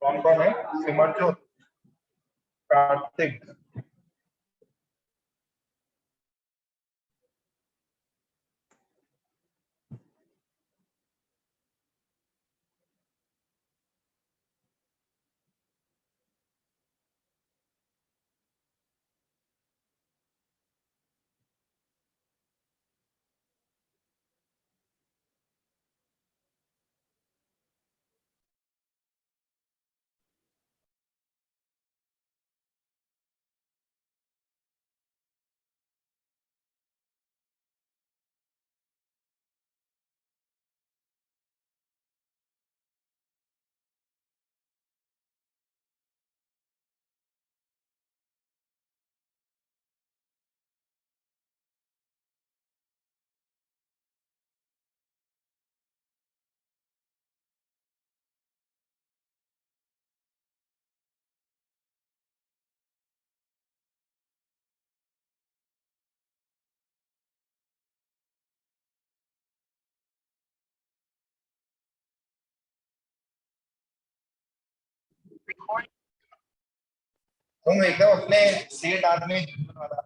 कौन कौन है? सिमरजोत, कार्तिक, तुम एकदम अपने सेठ आदमी वाला।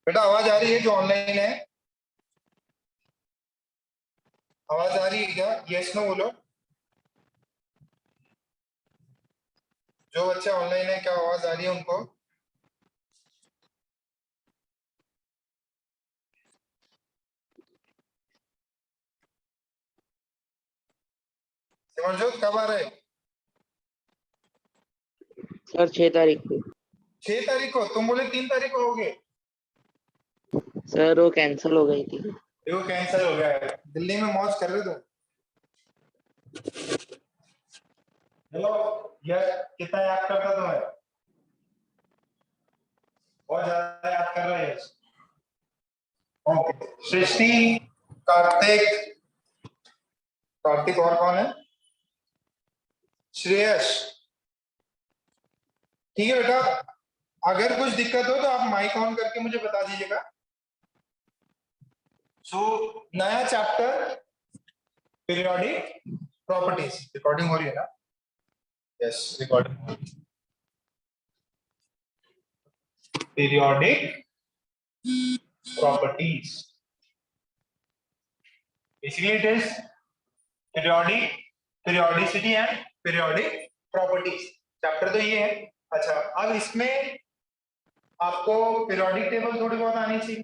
बेटा आवाज आ रही है जो ऑनलाइन है? आवाज आ रही है क्या? यस नो बोलो। जो बच्चे ऑनलाइन है क्या आवाज आ रही है उनको? सिमरजोत कब आ रहे? सर 6 तारीख को। 6 तारीख को? तुम बोले 3 तारीख को होगे। सर वो कैंसिल हो गई थी। वो कैंसिल हो गया है। दिल्ली में मौज कर रहे हो? हेलो, यह कितना याद करता तुम्हें? बहुत ज्यादा याद कर रहे हैं। ओके, सृष्टि, कार्तिक, कार्तिक और कौन है? श्रेयस। ठीक है बेटा, अगर कुछ दिक्कत हो तो आप माइक ऑन करके मुझे बता दीजिएगा। सो नया चैप्टर पीरियोडिक प्रॉपर्टीज। रिकॉर्डिंग हो रही है ना? यस, रिकॉर्डिंग हो रही है। Periodic properties, basically it is periodicity and periodic properties। Chapter तो ये है। अच्छा, अब इसमें आपको पीरियोडिक टेबल थोड़ी बहुत आनी चाहिए,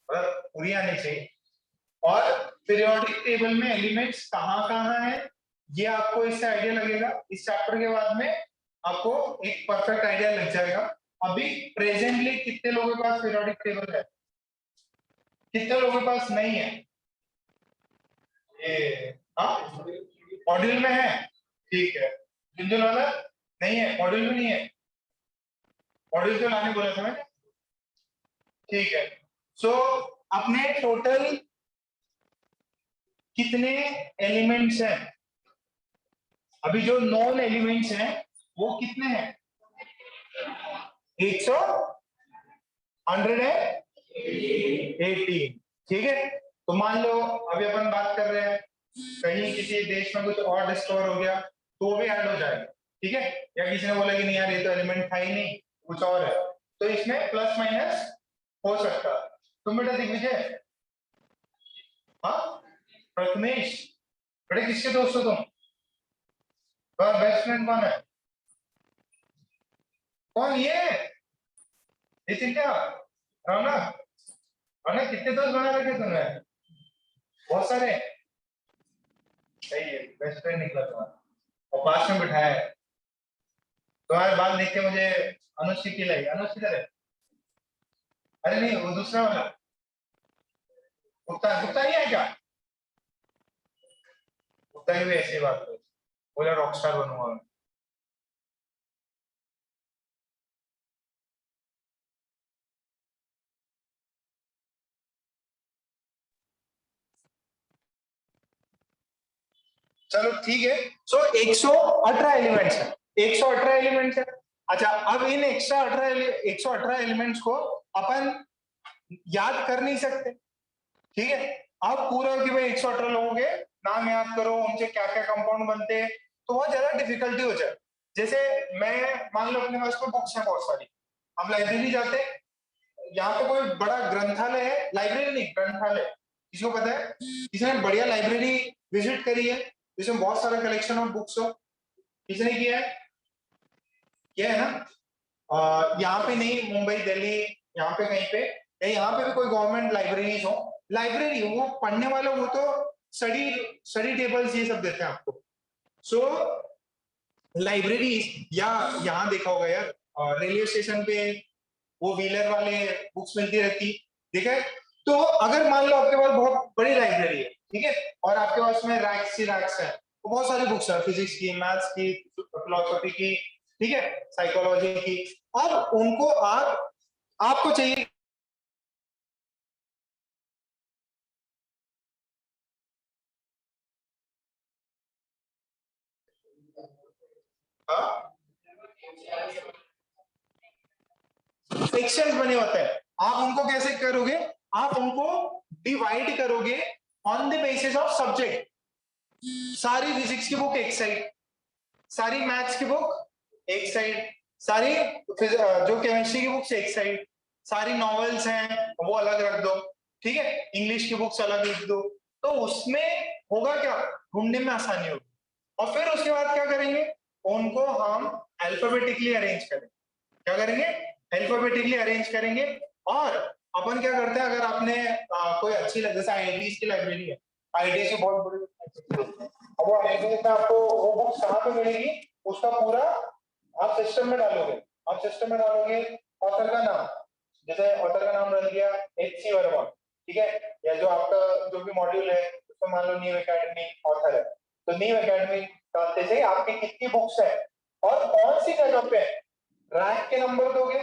पूरी आनी चाहिए। और पीरियोडिक टेबल में एलिमेंट्स कहाँ कहाँ है ये आपको इससे आइडिया लगेगा। इस चैप्टर के बाद में आपको एक परफेक्ट आइडिया लग जाएगा। अभी प्रेजेंटली कितने लोगों के पास पीरियोडिक टेबल है? कितने लोगों के पास नहीं है? ये मॉड्यूल में है? ठीक है। जिंदल वाला नहीं है, मॉड्यूल में नहीं है। मॉड्यूल तो लाने बोला था मैंने। ठीक है। सो अपने टोटल कितने एलिमेंट्स हैं? अभी जो नॉन एलिमेंट्स हैं वो कितने हैं? 118। ठीक है। तो मान लो अभी अपन बात कर रहे हैं कहीं किसी देश में कुछ और डिस्कवर हो गया तो भी ऐड हो जाएगा। ठीक है। या किसी ने बोला कि नहीं यार ये तो एलिमेंट था ही नहीं, कुछ और है, तो इसमें प्लस माइनस हो सकता है। तुम बेटा दिग्विजय, हाँ प्रथमेश, बेटे किसके दोस्त हो तुम? तुम्हारा बेस्ट फ्रेंड कौन है? कौन? ये चिंता रौनक। रौनक कितने दोस्त बना रखे तुमने? बहुत सारे। सही है, बेस्ट फ्रेंड निकला तुम्हारा और पास में बिठाया है। तुम्हारे बाल देख के मुझे अनुश्री की लगी। अनुश्री किधर है? अरे नहीं, वो दूसरा वाला गुप्ता। गुप्ता नहीं है क्या? गुप्ता की भी ऐसी बात है, बोला रॉकस्टार बनूंगा मैं। चलो ठीक है। सो 118 एलिमेंट्स है। 118 एलिमेंट्स है। अच्छा, अब इन 118 एलिमेंट्स को अपन याद कर नहीं सकते। ठीक है। अब पूरा कि भाई 118 लोगों के नाम याद करो, उनसे क्या क्या कंपाउंड बनते हैं, तो बहुत ज्यादा डिफिकल्टी हो जाए। जैसे मैं मान लो अपने पास में बुक्स हैं बहुत सारी, हम लाइब्रेरी जाते हैं, यहाँ पे कोई बड़ा ग्रंथालय है, लाइब्रेरी नहीं ग्रंथालय, किसी को पता है किसी ने बढ़िया लाइब्रेरी विजिट करी है जिसमें बहुत सारा कलेक्शन ऑफ बुक्स हो? किसने किया है ना? यहाँ पे नहीं, मुंबई दिल्ली यहाँ पे कहीं पे, या यहाँ पे भी कोई गवर्नमेंट लाइब्रेरीज हो, लाइब्रेरी वो पढ़ने वाला, वो तो स्टडी स्टडी टेबल्स ये सब देते हैं आपको। सो लाइब्रेरीज, या यहाँ देखा होगा यार रेलवे स्टेशन पे वो व्हीलर वाले बुक्स मिलती रहती, ठीक है? तो अगर मान लो आपके पास बहुत बड़ी लाइब्रेरी है, ठीक है, और आपके पास में रैक्स ही रैक्स है, तो बहुत सारी बुक्स है, फिजिक्स की, मैथ्स की, फिलोसफी की, ठीक है, साइकोलॉजी की। अब उनको आपको चाहिए सेक्शंस बने होते हैं, आप उनको कैसे करोगे? आप उनको डिवाइड करोगे on the basis of subject. सारी फिजिक्स की बुक एक साइड, सारी मैथ्स की बुक एक साइड, सारी जो केमिस्ट्री की बुक्स एक साइड, सारी नॉवेल्स हैं वो अलग रख दो, ठीक है, इंग्लिश की बुक्स अलग लिख दो। तो उसमें होगा क्या, ढूंढने में आसानी होगी। और फिर उसके बाद क्या करेंगे, उनको हम अल्फाबेटिकली अरेंज करेंगे। क्या करेंगे? अल्फाबेटिकली अरेंज करेंगे। और अपन क्या करते हैं, अगर आपने कोई अच्छी जैसे आईआईटी की लाइब्रेरी है, आईआईटी की बहुत बड़ी, अब वो आईआईटी में आपको वो बुक कहाँ पे मिलेगी, उसका पूरा आप सिस्टम में डालोगे, आप सिस्टम में डालोगे ऑथर का नाम, जैसे ऑथर का नाम रख दिया एच.सी. वर्मा, ठीक है, या जो आपका जो भी मॉड्यूल है उसमें मान लो न्यू एकेडमी ऑथर है, तो न्यू एकेडमी डालते से आपकी कितनी बुक्स है और कौन सी जगह पे है, रैंक के नंबर दोगे,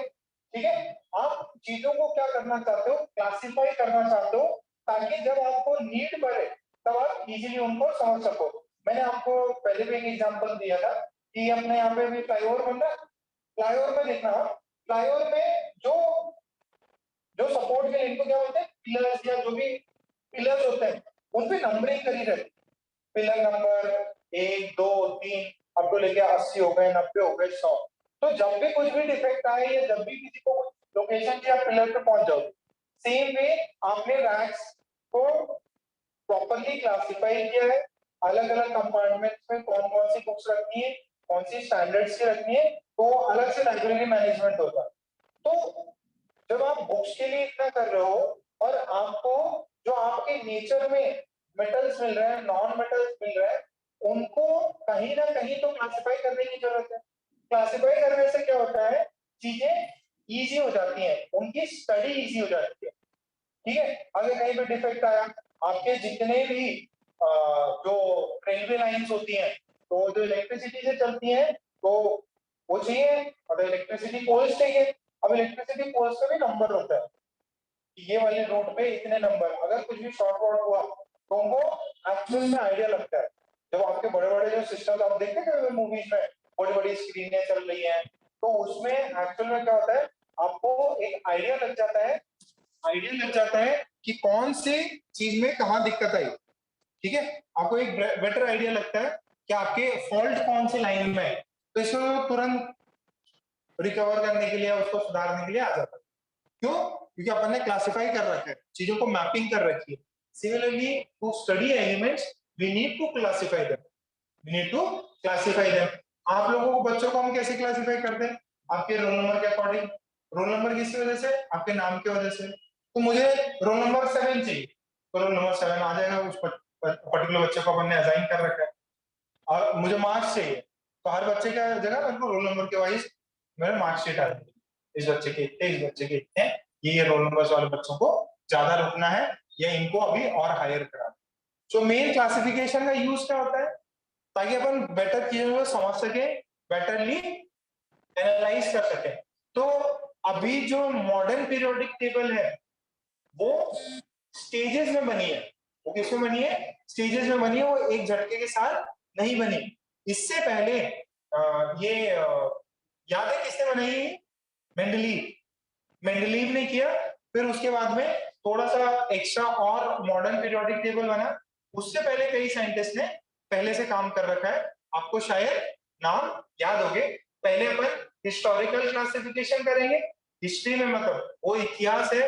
ठीक है। आप चीजों को क्या करना चाहते हो, क्लासिफाई करना चाहते हो, ताकि जब आपको नीड पड़े तब आप इजीली उनको समझ सको। मैंने आपको पहले भी एक एग्जांपल दिया था कि अपने यहाँ पे भी फ्लाईओवर बन रहा है, फ्लाईओवर में देखना, फ्लाईओवर में जो जो सपोर्ट के लिंक को क्या बोलते हैं, पिलर्स, या जो भी पिलर्स होते हैं उन पे नंबरिंग करी रहती, पिलर नंबर 1 2 3 अब तो लेके 80 हो गए, 90 हो गए, 100। तो जब भी कुछ भी डिफेक्ट आए या जब भी किसी को लोकेशन की आप पिलर पे पहुंच जाओगे, सेम वे आपने रैक्स को प्रॉपर्ली क्लासिफाई किया है, अलग अलग कंपार्टमेंट्स में कौन कौन सी बुक्स रखनी है, कौन सी स्टैंडर्ड्स की रखनी है, तो अलग से लाइब्रेरी मैनेजमेंट होता है। तो जब आप बुक्स के लिए इतना कर रहे हो और आपको जो आपके नेचर में मेटल्स मिल रहे हैं, नॉन मेटल्स मिल रहे हैं, उनको कहीं ना कहीं तो क्लासिफाई करने की जरूरत है। क्लासिफाई करने से क्या होता है, चीजें इजी हो जाती हैं, उनकी स्टडी इजी हो जाती है, ठीक है। अगर कहीं पे डिफेक्ट आया, आपके जितने भी जो रेलवे लाइंस होती हैं, तो जो इलेक्ट्रिसिटी से चलती हैं, तो वो चाहिए, और इलेक्ट्रिसिटी पोल्स चाहिए। अब इलेक्ट्रिसिटी पोल्स का भी नंबर होता है, ये वाले रोड पे इतने नंबर, अगर कुछ भी शॉर्ट आउट हुआ तो उनको एक्चुअल में आइडिया लगता है। जब आपके बड़े बड़े जो सिस्टम आप देखते हैं मूवीज में, बड़ी बड़ी स्क्रीनें चल रही हैं, तो उसमें एक्चुअल में क्या होता है, आपको एक आइडिया लग जाता है, आइडिया लग जाता है कि कौन सी चीज में कहाँ दिक्कत आई, ठीक है। आपको एक बेटर आइडिया लगता है कि आपके फॉल्ट कौन सी लाइन में है, तो इसको तुरंत रिकवर करने के लिए, उसको सुधारने के लिए आ जाता है। क्यों? क्योंकि अपन ने क्लासिफाई कर रखा है, चीजों को मैपिंग कर रखी है। Similarly to study elements we need to classify them, we need to classify them. आप लोगों को, बच्चों को हम कैसे क्लासिफाई करते हैं? आपके रोल नंबर के अकॉर्डिंग। रोल नंबर किसकी वजह से? आपके नाम की वजह से। तो मुझे रोल नंबर 7 चाहिए, तो रोल नंबर 7 आ जाएगा, उस पर्टिकुलर बच्चे को अपन ने असाइन कर रखा है। और मुझे मार्क्स चाहिए, तो हर बच्चे का जगह मेरे को रोल नंबर के वाइज मेरे मार्कशीट आ जाएगी, इस बच्चे के इतने, इस बच्चे के इतने, ये रोल नंबर वाले बच्चों को ज्यादा रुकना है या इनको अभी और हायर करा। सो मेन क्लासिफिकेशन का यूज क्या होता है, ताकि अपन बेटर चीजों को समझ सके, बेटरली एनालाइज कर सके। तो अभी जो मॉडर्न पीरियोडिक टेबल है वो स्टेजेस में बनी है, वो किसमें बनी है? स्टेजेस में बनी है, वो एक झटके के साथ नहीं बनी। इससे पहले याद है किसने बनाई? मेंडलीव, मेंडलीव ने किया। फिर उसके बाद में थोड़ा सा एक्स्ट्रा और मॉडर्न पीरियोडिक टेबल बना, उससे पहले कई साइंटिस्ट ने पहले से काम कर रखा है, आपको शायद नाम याद होंगे। पहले अपन हिस्टोरिकल क्लासिफिकेशन करेंगे। हिस्ट्री में मतलब वो इतिहास है,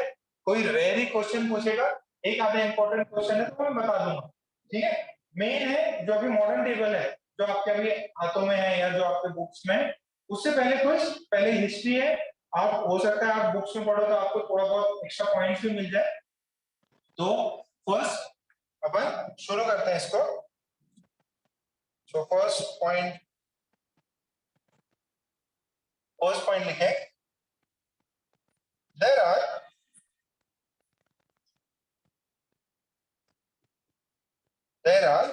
कोई रेयर ही क्वेश्चन पूछेगा, एक आधा इंपॉर्टेंट क्वेश्चन है तो मैं बता दूंगा, ठीक है। मेन है जो अभी मॉडर्न टेबल है, जो आपके अभी हाथों में है या जो आपके बुक्स में है, उससे पहले कुछ पहले हिस्ट्री है। आप हो सकता है आप बुक्स में पढ़ो तो आपको थोड़ा बहुत एक्स्ट्रा पॉइंट्स भी मिल जाए। तो फर्स्ट अपन शुरू करते हैं इसको। सो फर्स्ट पॉइंट लिखे, there are there are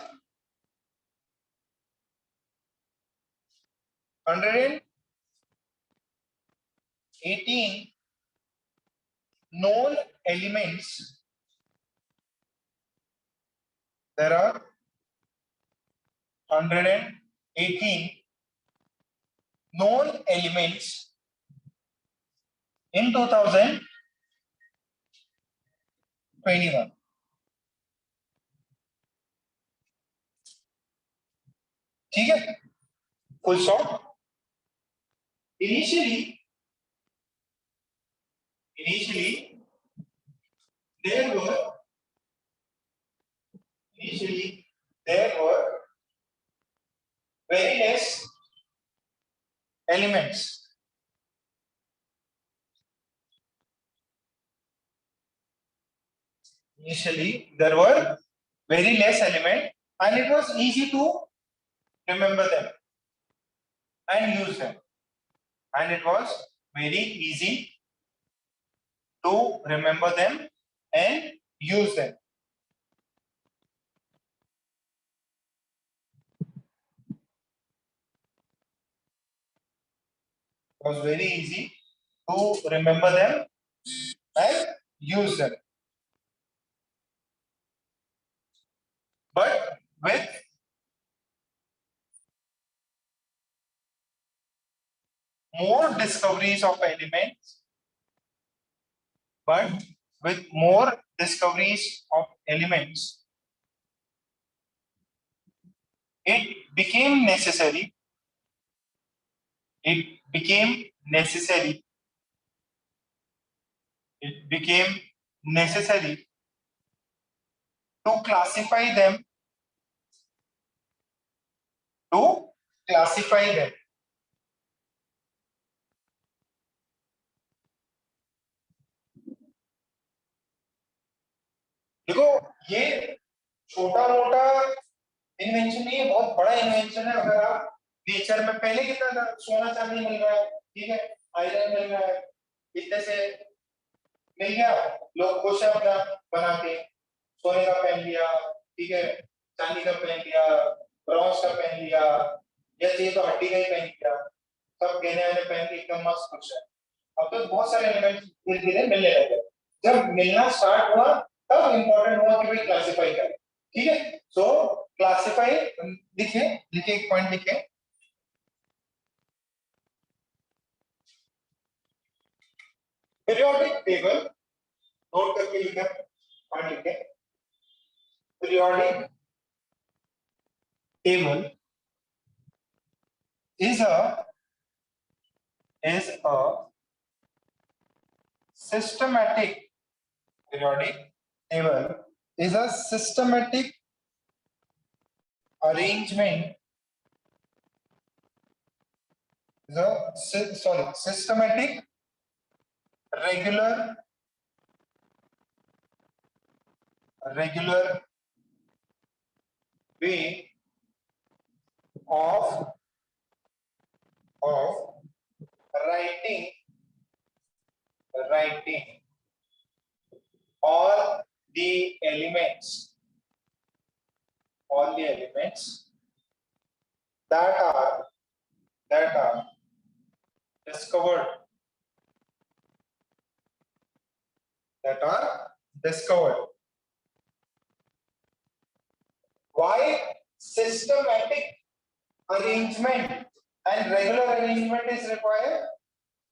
118 known elements. There are 118 known elements in 2021. ठीक है, full stop. Initially there were very less elements. Initially there were very less elements and it was easy to remember them and use them. And it was very easy to remember them and use them. It was very easy to remember them and use them. But with more discoveries of elements, it became necessary. It became necessary. It became necessary to classify them. To classify them. देखो ये छोटा मोटा invention नहीं है, बहुत बड़ा invention है। अगर आप नेचर में पहले कितना था, सोना चांदी मिल रहा है, ठीक है, आयरन मिल रहा है, इतने से मिल गया, लोग खुश है अपना बना के, सोने का पहन लिया, ठीक है, चांदी का पहन लिया, ब्रॉन्ज का पहन लिया, या चाहिए तो हड्डी का ही पहन लिया, सब गहने वाले पहन के एकदम मस्त खुश है। अब तो बहुत सारे एलिमेंट्स धीरे धीरे मिलने लगे। जब मिलना स्टार्ट हुआ तब इंपॉर्टेंट हुआ कि भाई क्लासिफाई करें, ठीक है। सो क्लासिफाई लिखे, एक पॉइंट लिखे, पीरियोडिक टेबल नोट करके लिखा, पॉइंट लिखे, periodic table is a systematic, periodic table is a systematic arrangement, systematic regular way of writing all the elements that are discovered Why systematic arrangement and regular arrangement is required?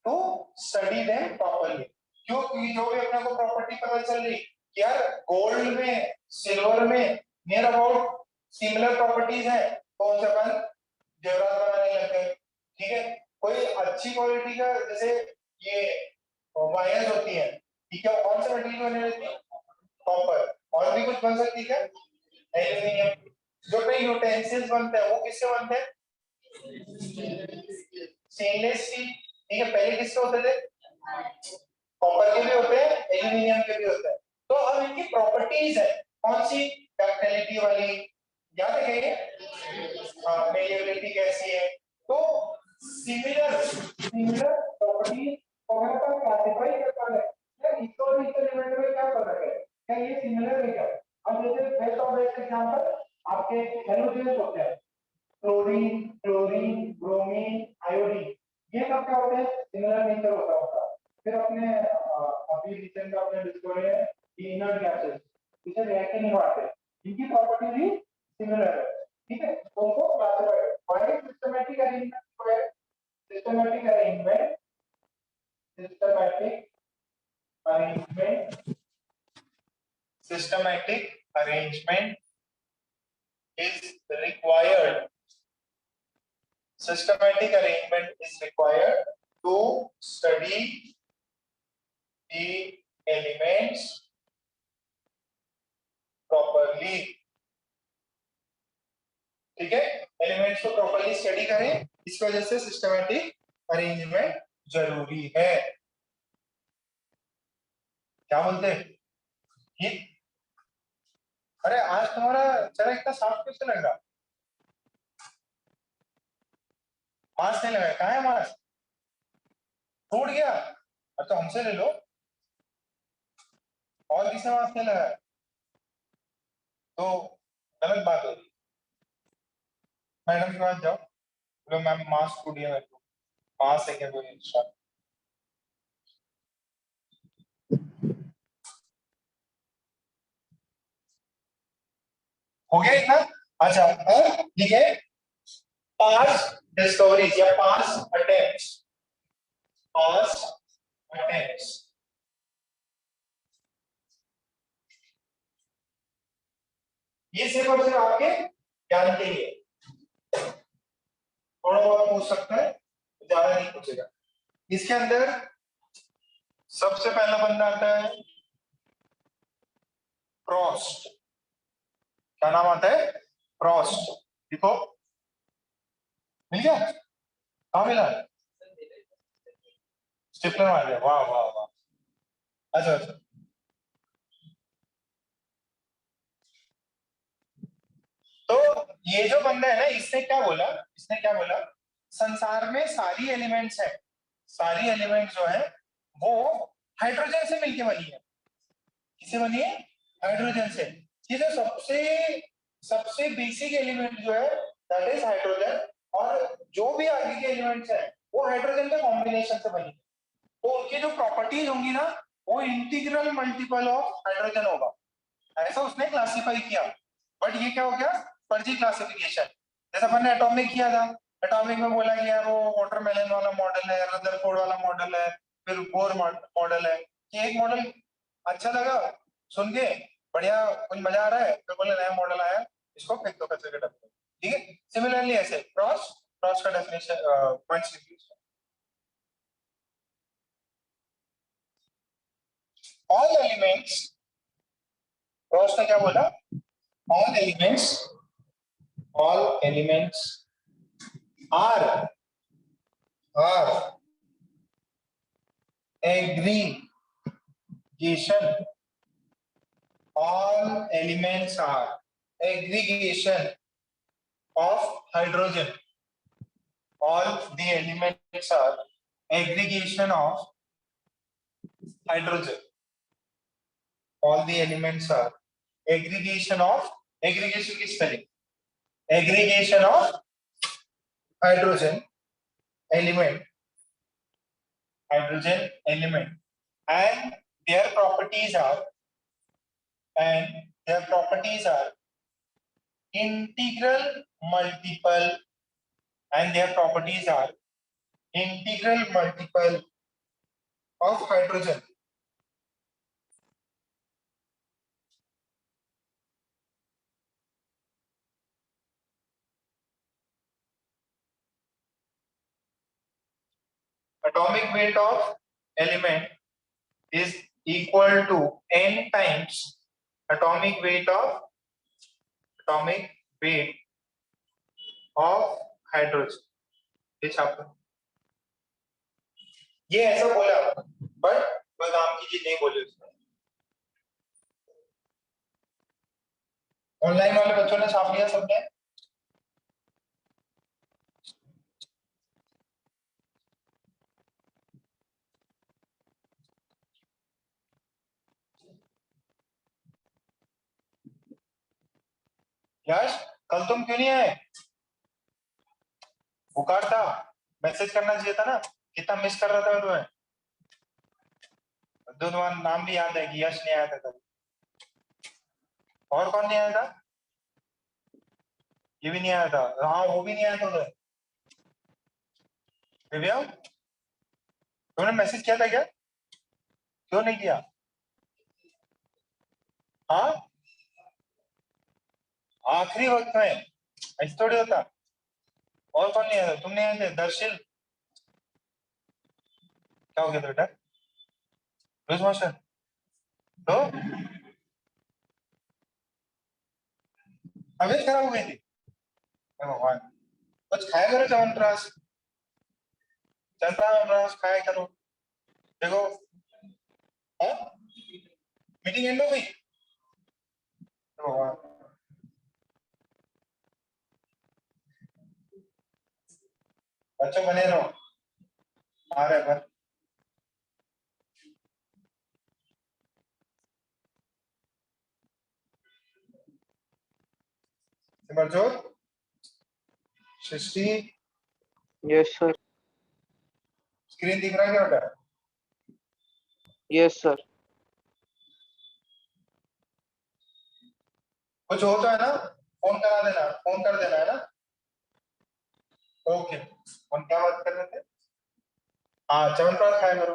To study them properly. क्योंकि जो भी अपने को property पता चल रही कि यार गोल्ड में, सिल्वर में नियर अबाउट सिमिलर प्रॉपर्टीज है, तो उनसे अपन जेवरात बनाने लग गए, ठीक है। कोई अच्छी क्वालिटी का जैसे ये वायर्स होती है, ठीक है, कौन सा मटेरियल बने रहती है, कॉपर। और भी कुछ बन सकती है, एल्यूमिनियम। जो कई यूटेंसिल्स बनते हैं वो किससे बनते हैं, स्टेनलेस स्टील, ठीक है। पहले किसके होते थे, कॉपर के भी होते हैं, एल्यूमिनियम के भी होते हैं। तो अब इनकी प्रॉपर्टीज है कौन सी, डक्टिलिटी वाली, याद है क्या ये, हाँ, मेलिएबिलिटी कैसी है। तो सिमिलर सिमिलर प्रॉपर्टी वगैरह का क्लासिफाई करता है क्या, हिस्टोरिकल एलिमेंट में क्या फर्क है, क्या ये सिमिलर है क्या। अब जैसे बेस्ट ऑफ बेस्ट एग्जांपल आपके हेलोजेन्स होते हैं, क्लोरीन, क्लोरीन, ब्रोमीन, आयोडीन, ये सब क्या होते हैं, सिमिलर नेचर होता है उनका। फिर अपने अभी रिसेंट में आपने डिस्कवर है कि इनर्ट गैसेस इसे रिएक्ट नहीं करते, इनकी प्रॉपर्टी भी सिमिलर है, ठीक है। तो उनको classify by systematic arrangement, by systematic arrangement, systematic arrangement, systematic arrangement is required. Systematic arrangement is required to study the elements properly. ठीक है, एलिमेंट्स को प्रॉपर्ली स्टडी करें, इस वजह से सिस्टमैटिक अरेंजमेंट जरूरी है। क्या बोलते हैं ये, अरे आज तुम्हारा चेहरा इतना साफ कैसे लग रहा, मास्क नहीं लगाया, कहाँ है मास्क, टूट गया, अब तो हमसे ले लो, और किसी मास्क नहीं लगाया तो गलत बात होगी। मैडम के पास जाओ, बोलो मैम मास्क टूट गया मेरे को, मास्क है क्या कोई इंस्टा, हो गया इतना। अच्छा अब ठीक है, पास डिस्कवरीज या पास अटेम्प्ट्स, पास अटेम्प्ट्स, ये सिर्फ और सिर्फ आपके ज्ञान के लिए, थोड़ा बहुत पूछ सकता है, ज्यादा नहीं पूछेगा। इसके अंदर सबसे पहला बंदा आता है फ्रॉस्ट, क्या नाम आता है, फ्रॉस्ट, देखो मिल गया, कहाँ मिला, स्टिफलर मार दिया, वाह वाह वाह, अच्छा अच्छा। तो ये जो बंदा है ना, इसने क्या बोला, इसने क्या बोला, संसार में सारी एलिमेंट्स है, सारी एलिमेंट्स जो है वो हाइड्रोजन से मिलके बनी है, किससे बनी है, हाइड्रोजन से। ये जो सबसे सबसे बेसिक एलिमेंट जो है दैट इज हाइड्रोजन, और जो भी आगे के एलिमेंट्स है वो हाइड्रोजन के कॉम्बिनेशन से बनी है। तो उनकी जो प्रॉपर्टीज होंगी ना, वो इंटीग्रल मल्टीपल ऑफ हाइड्रोजन होगा, ऐसा उसने क्लासिफाई किया। बट ये क्या हो गया, फर्जी क्लासिफिकेशन। जैसे अपन ने एटॉमिक किया था, एटॉमिक में बोला कि यार वो वाटरमेलन वाला मॉडल है, रदरफोर्ड वाला मॉडल है, फिर बोर मॉडल है, कि एक मॉडल अच्छा लगा सुन के, बढ़िया कुछ मजा आ रहा है, फिर बोले नया मॉडल आया, इसको फेंक दो कचरे के डब्बे, ठीक है। सिमिलरली ऐसे क्रॉस, क्रॉस का डेफिनेशन पॉइंट्स लिखिए, ऑल एलिमेंट्स, क्रॉस ने क्या बोला, all elements, all elements are aggregation, all elements are aggregation of hydrogen, all the elements are aggregation of hydrogen, all the elements are aggregation of, aggregation की spelling, aggregation of hydrogen element, hydrogen element, and their properties are, and their properties are integral multiple, and their properties are integral multiple of hydrogen. atomic weight of element is equal to n times atomic weight of hydrogen. ये छापो, ये ऐसा बोला but कोई काम की चीज नहीं बोली उसने। ऑनलाइन वाले बच्चों ने छाप लिया सबने? यश, कल तुम क्यों नहीं आए? बुखार था, मैसेज करना चाहिए था ना, कितना मिस कर रहा था मैं तुम्हें। तुम्हारा नाम भी याद है कि यश नहीं आया था कल। और कौन नहीं आया था? ये भी नहीं आया था, हाँ वो भी नहीं आया था उधर। दिव्या, तुमने मैसेज किया था क्या? क्यों नहीं किया? हाँ, आखिरी वक्त में ऐसे थोड़ी होता। और कौन नहीं आया था? तुम नहीं आए थे? दर्शिल, क्या हो गया था बेटा? Loose motion? तो तबीयत खराब हो गई थी? हे भगवान, कुछ खाया करो च्यवनप्राश, च्यवनप्राश खाया करो। देखो, हाँ मीटिंग एंड हो गई? हे भगवान, बच्चों बने रहो, आ रहे बन। सिमरजोत, सृष्टि, यस सर। स्क्रीन दिख रहा है क्या बेटा? Yes sir. कुछ हो तो है ना, फोन करा देना, फोन कर देना है ना। ओके, हम क्या बात कर रहे थे? हाँ च्यवनप्राश खाया करो।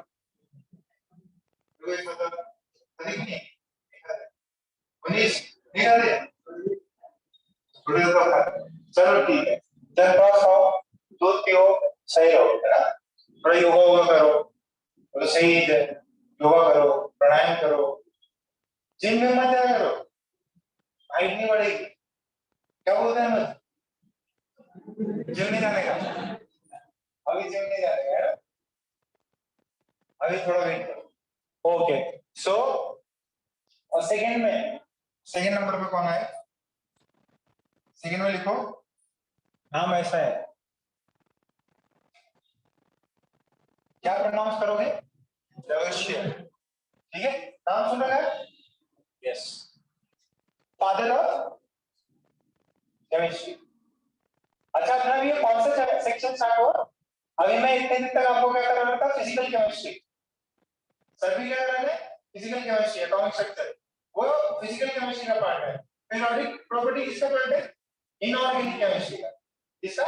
कोई मतलब अधिक नहीं, उन्नीस नहीं आ रहे, थोड़ी देर बाद। चलो ठीक है, च्यवनप्राश खाओ, दूध पियो, सही रहो है ना। थोड़ा योगा वोगा करो, तो सही है, योगा करो, प्राणायाम करो, जिम में मत जाया करो, हाइट नहीं बढ़ेगी। क्या बोलते हैं मत, जिम नहीं जाने का, अभी जिम नहीं जाने का है ना? अभी थोड़ा वेट करो। ओके, सो और सेकंड में, सेकंड नंबर पे कौन है? सेकंड में लिखो, नाम ऐसा है, क्या प्रोनाउंस करोगे? देवश्य, ठीक है, नाम सुन रहे हैं? Yes, father of chemistry. अच्छा, अपना भी ये कौन सा सेक्शन स्टार्ट हुआ? अभी मैं इतने दिन तक आपको क्या कर रहा था? Physical chemistry. सभी क्या कर रहे हैं? फिजिकल केमिस्ट्री, एटॉमिक स्ट्रक्चर, वो फिजिकल केमिस्ट्री का पार्ट है। पीरियोडिक प्रॉपर्टी किसका पार्ट है? इनऑर्गेनिक केमिस्ट्री का। किसका?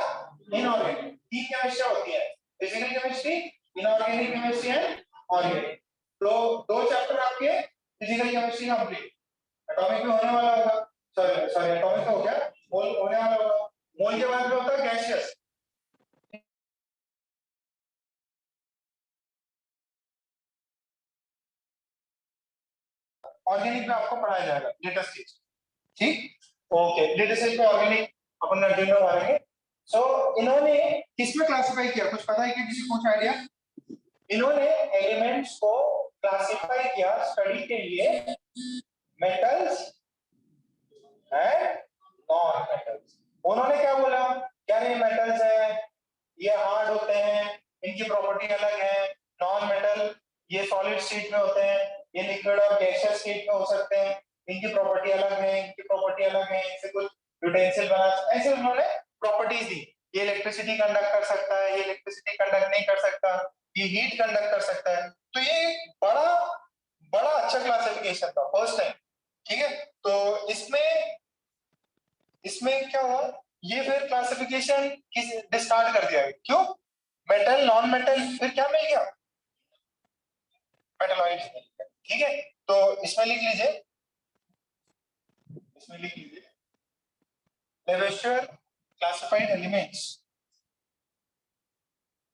इनऑर्गेनिक। तीन केमिस्ट्री होती है, physical chemistry, inorganic chemistry and organic. तो दो चैप्टर आपके फिजिकल केमिस्ट्री कंप्लीट। एटॉमिक में होने वाला होगा, सॉरी सॉरी एटॉमिक हो गया, मोल होने वाला होगा। मोल के बाद में होता है गैसियस। ऑर्गेनिक में आपको पढ़ाया जाएगा लेटेस्ट चीज, ठीक। ओके, लेटेस्ट चीज पे ऑर्गेनिक अपन कंटिन्यू करेंगे। सो इन्होंने किसमें क्लासिफाई किया, कुछ पता है क्या, किसी को कुछ आइडिया? इन्होंने एलिमेंट्स को क्लासिफाई किया स्टडी के लिए, मेटल्स एंड नॉन मेटल्स। उन्होंने क्या बोला, क्या ये मेटल्स है, ये हार्ड होते हैं, इनकी प्रॉपर्टी अलग है। नॉन मेटल, ये सॉलिड स्टेट में होते हैं, ये लिक्विड और गैसियस स्टेट में हो सकते हैं, इनकी प्रॉपर्टी अलग है, इनकी प्रॉपर्टी अलग है, इनसे कुछ यूटेंसिल बना, ऐसे उन्होंने प्रॉपर्टीज दी। ये इलेक्ट्रिसिटी कंडक्ट कर सकता है, ये इलेक्ट्रिसिटी कंडक्ट नहीं कर सकता, ये हीट कंडक्ट कर सकता है। तो ये बड़ा बड़ा अच्छा क्लासिफिकेशन था फर्स्ट टाइम, ठीक है। तो इसमें इसमें क्या हुआ, ये फिर क्लासिफिकेशन किस डिस्कार्ड कर दिया, क्यों? मेटल, नॉन मेटल, फिर क्या मिल गया? मेटलॉइड, ठीक है। तो इसमें लिख लीजिए, इसमें लिख लीजिए, Lavoisier classified elements,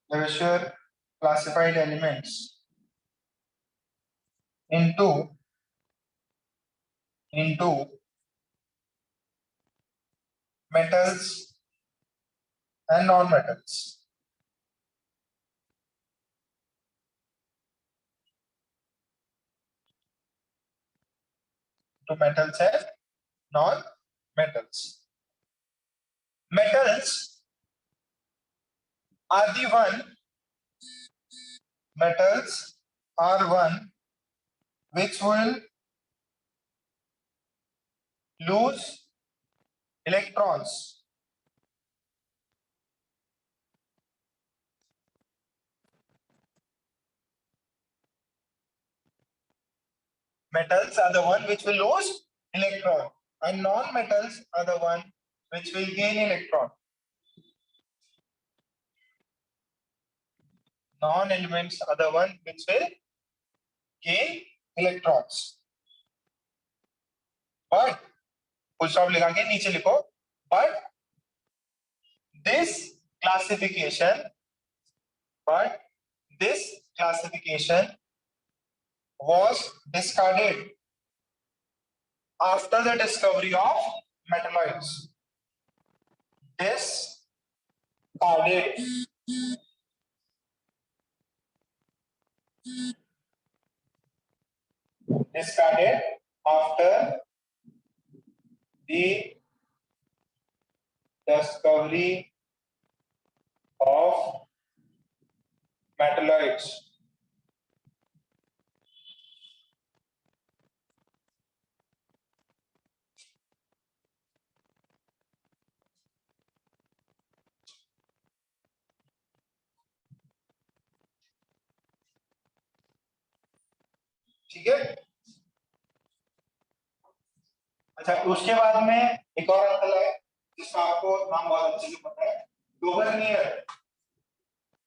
Lavoisier classified elements into metals and non-metals. To metals and non-metals. Metals are the one. Metals are one which will lose electrons. Metals are the one which will lose electron, and non-metals are the one which will gain electron. Non-elements are the one which will gain electrons. But full stop लिखा के नीचे लिखो, but this classification was discarded after the discovery of metalloids. Discarded after the discovery of metalloids. ठीक है। अच्छा, उसके बाद में एक और अंकल है जिसका आपको नाम बहुत अच्छे से पता है, डोवर्नियर।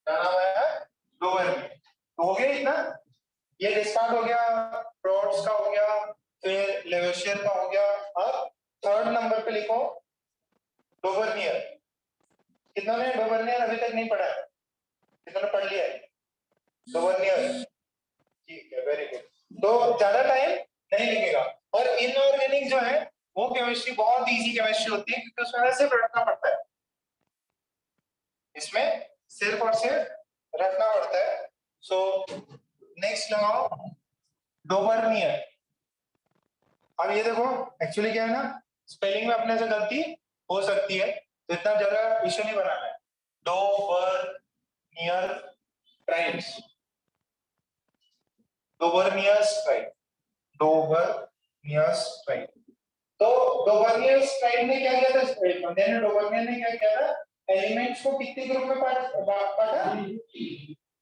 क्या नाम है? डोवर्नियर। तो हो गया इतना, ये डिस्कार्ड हो गया, प्रोट्स का हो गया, फिर लेवेशियर का हो गया। अब थर्ड नंबर पे लिखो डोवर्नियर। कितनों ने डोवर्नियर अभी तक नहीं पढ़ा है? कितनों ने पढ़ लिया है डोवर्नियर? ठीक है, वेरी गुड। तो ज्यादा टाइम नहीं लगेगा। और इनऑर्गेनिक जो है वो केमिस्ट्री बहुत इजी केमिस्ट्री होती है, क्योंकि उसमें सिर्फ रखना पड़ता है, इसमें सिर्फ और सिर्फ रखना पड़ता है। सो नेक्स्ट लगाओ डोवर्नियर। अब ये देखो, एक्चुअली क्या है ना, स्पेलिंग में अपने से गलती हो सकती है, तो इतना ज्यादा इश्यू नहीं बनाना है। डोवर्नियर ट्राइब्स, डोवर्नियर्स ट्राइब, डोवर्नियर्स ट्राइब। तो डोवर्नियर्स ट्राइब ने क्या किया था? बंदे ने, डोवर्नियर ने क्या किया था? एलिमेंट्स को कितने ग्रुप में बांटा?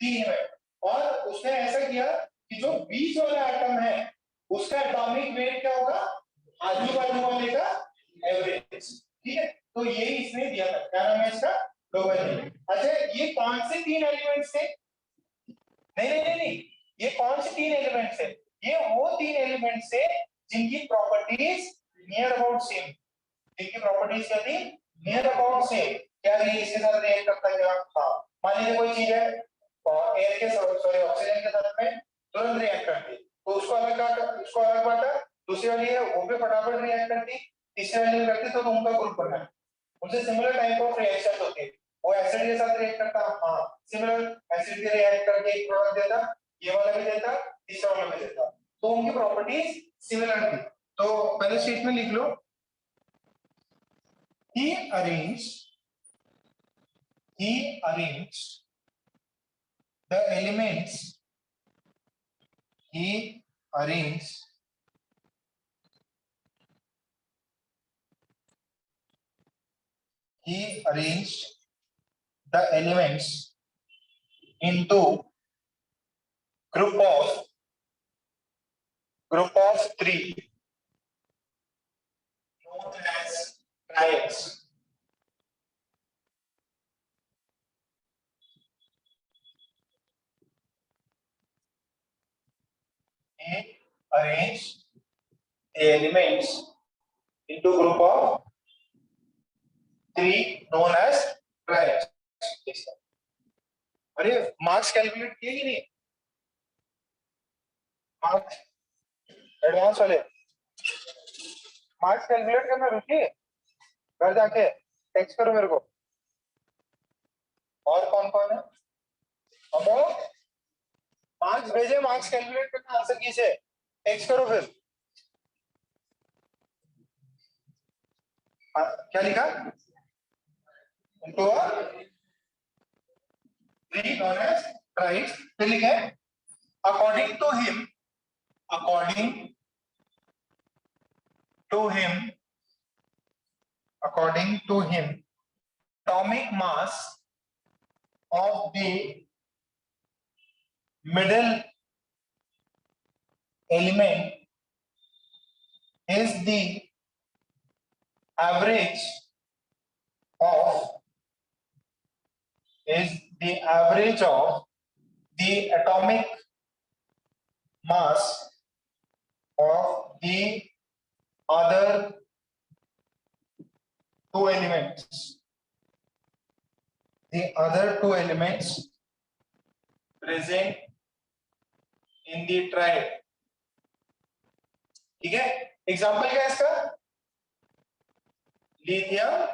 3 में। और उसने ऐसा किया कि जो बीच वाला एटम है उसका एटॉमिक वेट क्या होगा? आजू बाजू वाले का एवरेज। ठीक है, तो यही इसने दिया था। क्या नाम है इसका? डोवर्नियर। अच्छा, ये कौन से 3 एलिमेंट्स थे? नहीं, ये कौन से 3 एलिमेंट्स है? ये वो 3 एलिमेंट्स है जिनकी प्रॉपर्टीज नियर अबाउट सेम। जिनकी प्रॉपर्टीज क्या थी? Near about same. क्या ये इसके साथ रिएक्ट करता है क्या? हाँ। मान लीजिए कोई चीज है एयर के साथ, सॉरी ऑक्सीजन के साथ में तुरंत रिएक्ट करती, तो उसको अलग काटा, उसको अलग बांटा। दूसरी वाली है वो भी फटाफट रिएक्ट करती, तीसरी वाली करती, तो उनका ग्रुप बना है। उनसे सिमिलर टाइप ऑफ रिएक्शन होती है। वो एसिड के साथ रिएक्ट करता, हाँ, सिमिलर एसिड के रिएक्ट करके एक प्रोडक्ट देता, ये वाला भी देता, तीसरा वाला भी देता, तो उनकी प्रॉपर्टीज सिमिलर थी। तो पहले स्टेटमेंट लिख लो, he arranged the elements, he arranged the elements into group of 3 known as tribes. He arranged the elements into group of 3 known as tribes. अरे मार्क्स कैलकुलेट किए कि नहीं? मार्क्स एडवांस वाले marks calculate करना रुकिए, घर जाके टेक्स्ट करो मेरे को। और कौन कौन है? अमो, मार्क्स भेजे, मार्क्स कैलकुलेट करना आंसर की से टेक्स्ट करो फिर। क्या लिखा? इनको थ्री नॉन एज राइट, फिर लिखे according to him, according to him, according to him, atomic mass of the middle element is the average of the atomic mass of the other two elements. The other two elements present in the triad. ठीक है, example क्या है इसका? Lithium,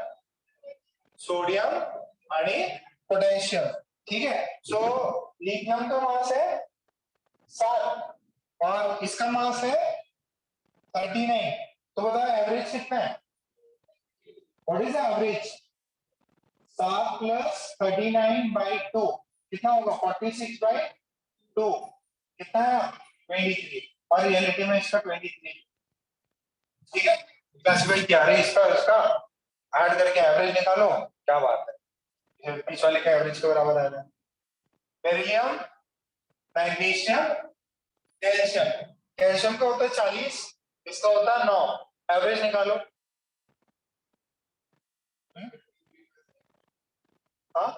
sodium आणि potassium. ठीक है, so lithium का मास है 7 और इसका मास है 39, तो बताओ एवरेज कितना है? What is the average? 7 plus 39 by 2 कितना होगा? 46 बाई 2 कितना है? 23, और रियलिटी में इसका 23। ठीक है, क्लासिफाई किया रहे इसका इसका ऐड करके एवरेज निकालो, क्या बात है, बीच वाले का एवरेज के बराबर आ रहा है। बेरिलियम, मैग्नीशियम, कैल्शियम, कैल्शियम का होता है 40, इसका होता है 9, एवरेज निकालो। हाँ,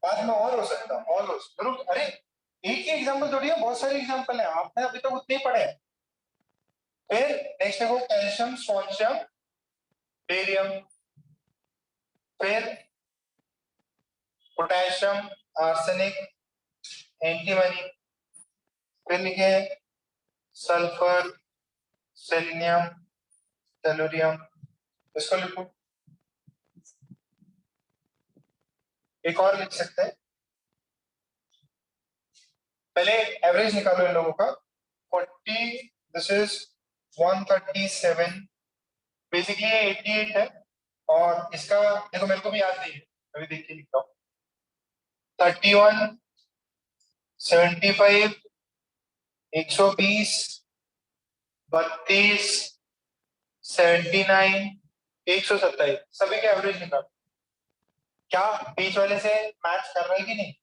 बाद में और हो सकता है, और हो सकता है। अरे एक ही एग्जांपल थोड़ी है, बहुत सारे एग्जांपल है, आपने अभी तक उतने ही पढ़े हैं। फिर नेक्स्ट देखो, कैल्शियम, स्ट्रोंशियम, बेरियम, फिर पोटेशियम, आर्सेनिक, एंटीमनी, फिर लिखे सल्फर, सेलेनियम, टेलुरियम, इसको लिखो। एक और लिख सकते हैं, पहले एवरेज निकालो इन लोगों का। 40, दिस इज 137, बेसिकली 88 है, और इसका देखो मेरे को भी याद नहीं है, अभी देख के लिखता हूँ। 31, 75, 120, 32, 79, 127, सभी के एवरेज निकालो। क्या बीच वाले से मैच कर रहा है कि नहीं?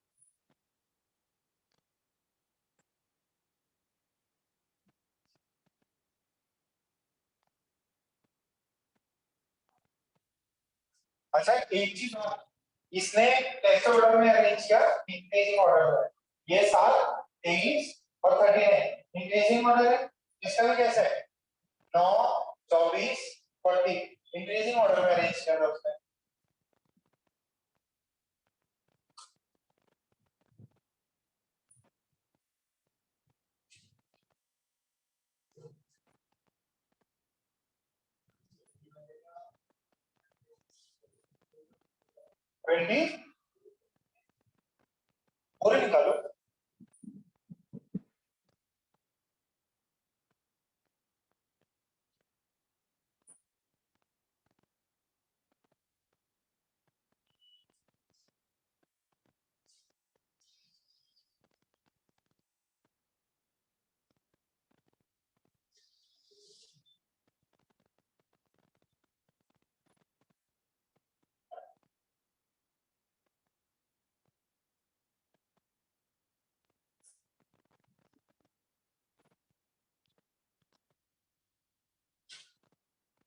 अच्छा एक चीज और, इसने कैसे ऑर्डर में अरेंज किया? इंक्रीजिंग ऑर्डर में। ये 7, 23 और 39 इंक्रीजिंग ऑर्डर है, इसका भी कैसे है? 9, 24, 40 इंक्रीजिंग ऑर्डर में अरेंज किया था उसने। ट्वेंटी पूरे निकालो।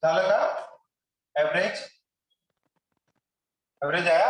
झालं का? एवरेज, एवरेज आया?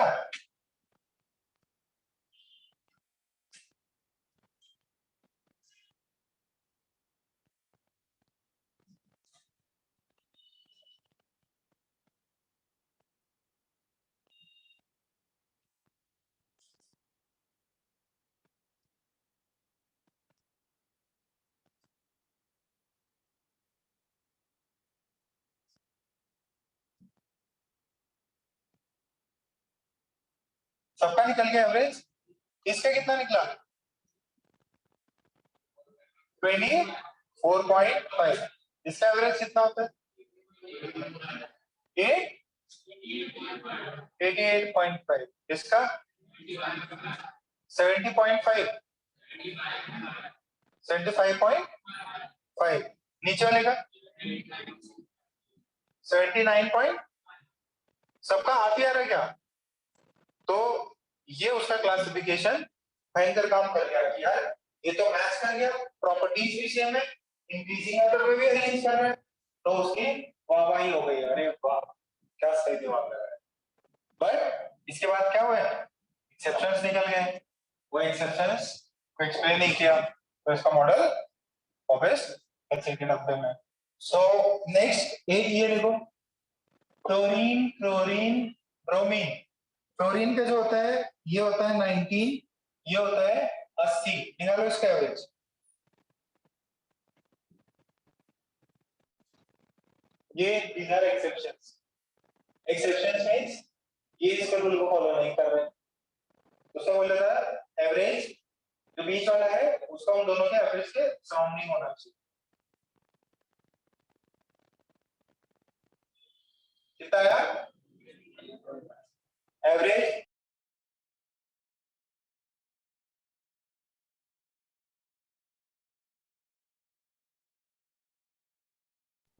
सबका निकल गया एवरेज, इसका कितना निकला 24.5, इसका एवरेज कितना होता है 88.5, इसका 70.5, 75.5, नीचे वाले का 79. सबका हाथ ही आ रहा है क्या? तो ये उसका क्लासिफिकेशन भयंकर काम कर गया कि यार ये तो मैच कर गया, प्रॉपर्टीज भी सेम है, इंक्रीजिंग ऑर्डर में भी अरेंज कर रहा है, तो उसकी वाहवाही हो गई, अरे वाह क्या सही दिमाग लगा है। बट इसके बाद क्या हुआ, एक्सेप्शंस निकल गए, वो एक्सेप्शंस को एक्सप्लेन नहीं किया, तो इसका मॉडल ऑब्वियस एक्सेल के डब्बे में। सो नेक्स्ट एक ये लिखो, क्लोरीन क्लोरीन ब्रोमीन। क्लोरीन का जो होता है ये होता है 19, ये होता है 80, निकालो इसका एवरेज। ये these are exceptions. Exceptions means ये इसके रूल को फॉलो नहीं कर रहे, उसका बोला था एवरेज जो बीच वाला है उसका उन दोनों के एवरेज के सराउंडिंग होना चाहिए। कितना आया एवरेज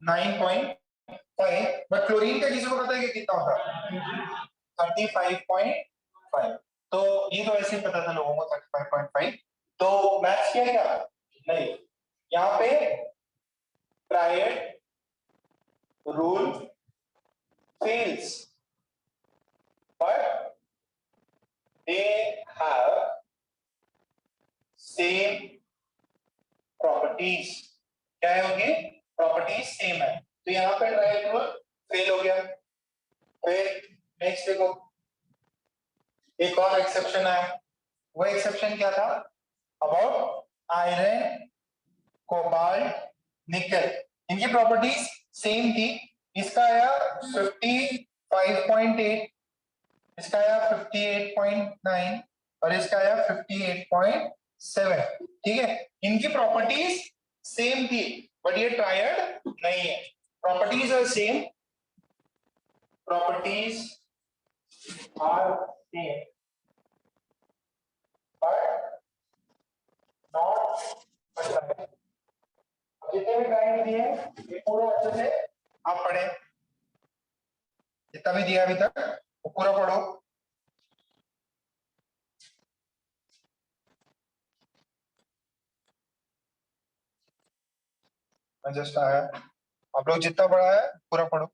9.5, बट क्लोरीन का किसी को पता है कि कितना होता है 35.5, तो ये तो ऐसे ही पता था लोगों को 35.5, तो मैच किया क्या नहीं, यहाँ पे triad rule fails, but they have same properties, क्या है होंगे प्रॉपर्टीज सेम है, तो यहाँ पे ट्रायल रूल फेल हो गया। फिर नेक्स्ट देखो एक और एक्सेप्शन है, वो एक्सेप्शन क्या था अबाउट आयरन कोबाल्ट निकल, इनकी प्रॉपर्टीज सेम थी, इसका आया 55.8, इसका आया 58.9 और इसका आया 58.7, ठीक है, इनकी प्रॉपर्टीज सेम थी बट ये ट्रायड नहीं है, properties are same, properties are same but not, जितने भी गाइड दिए ये पूरा अच्छे से आप पढ़े, जितना भी दिया अभी तक वो पूरा पढ़ो। जस्ट आया, आप लोग जितना पढ़ा है पूरा पढ़ो।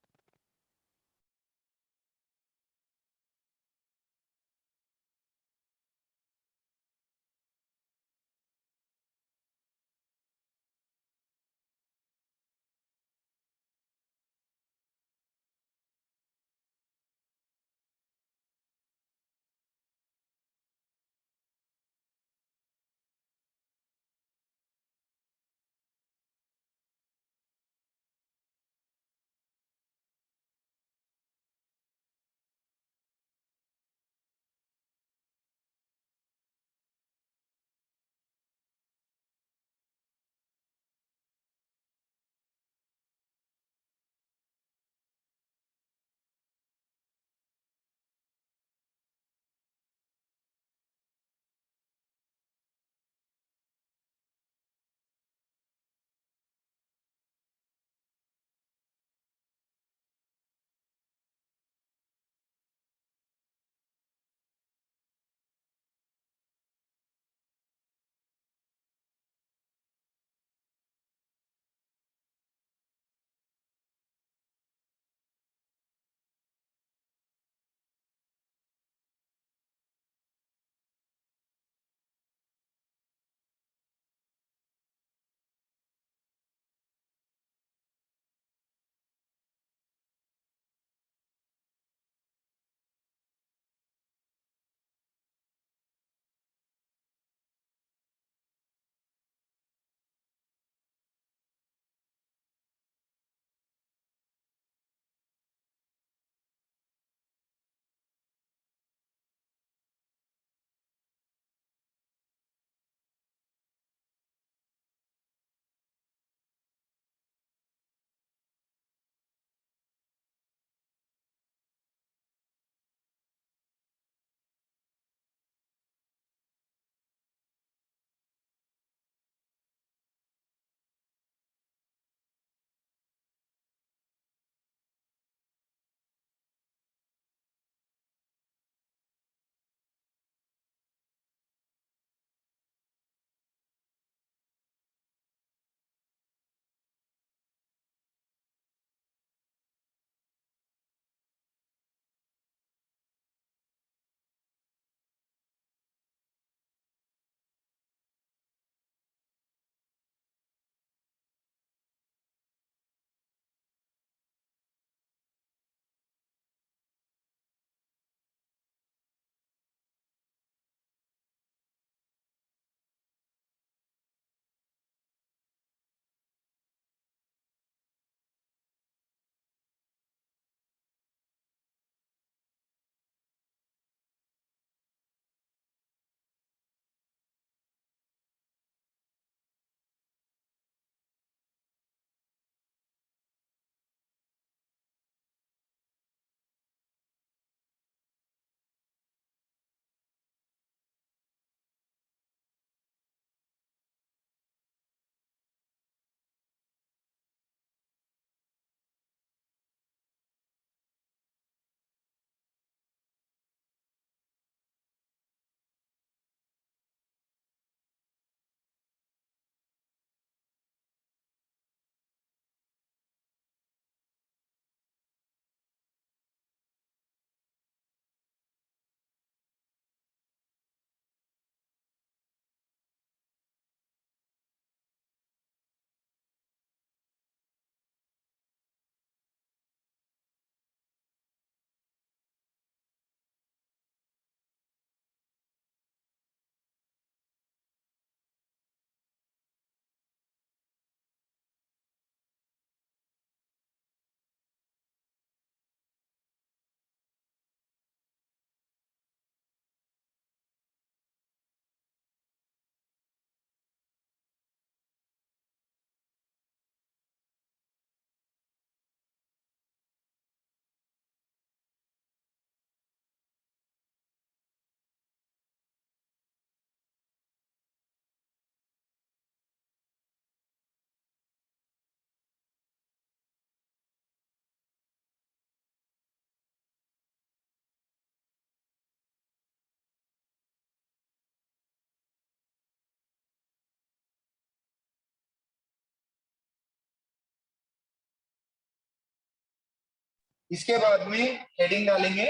इसके बाद में हेडिंग डालेंगे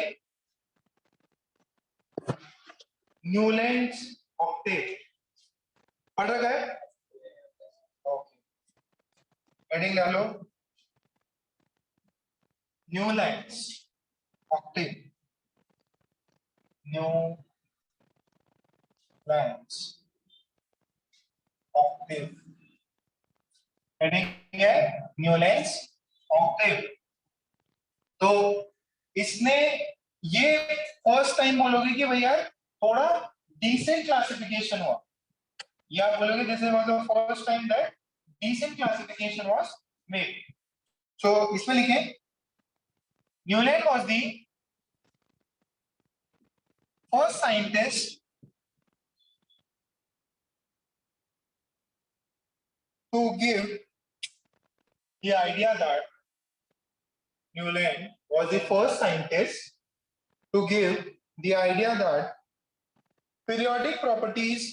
न्यूलैंड्स ऑक्टेव। पढ़ रखा है? ओके, हेडिंग डालो Newlands Octave, Newlands Octave, heading है न्यूलैंड्स ऑक्टेव। तो इसमें ये फर्स्ट टाइम बोलोगे कि भैया थोड़ा डिसेंट क्लासिफिकेशन हुआ, या आप बोलोगे this was the first time that decent classification was made. So इसमें लिखें Newland was the first scientist to give the idea that Newland was the first scientist to give the idea that periodic properties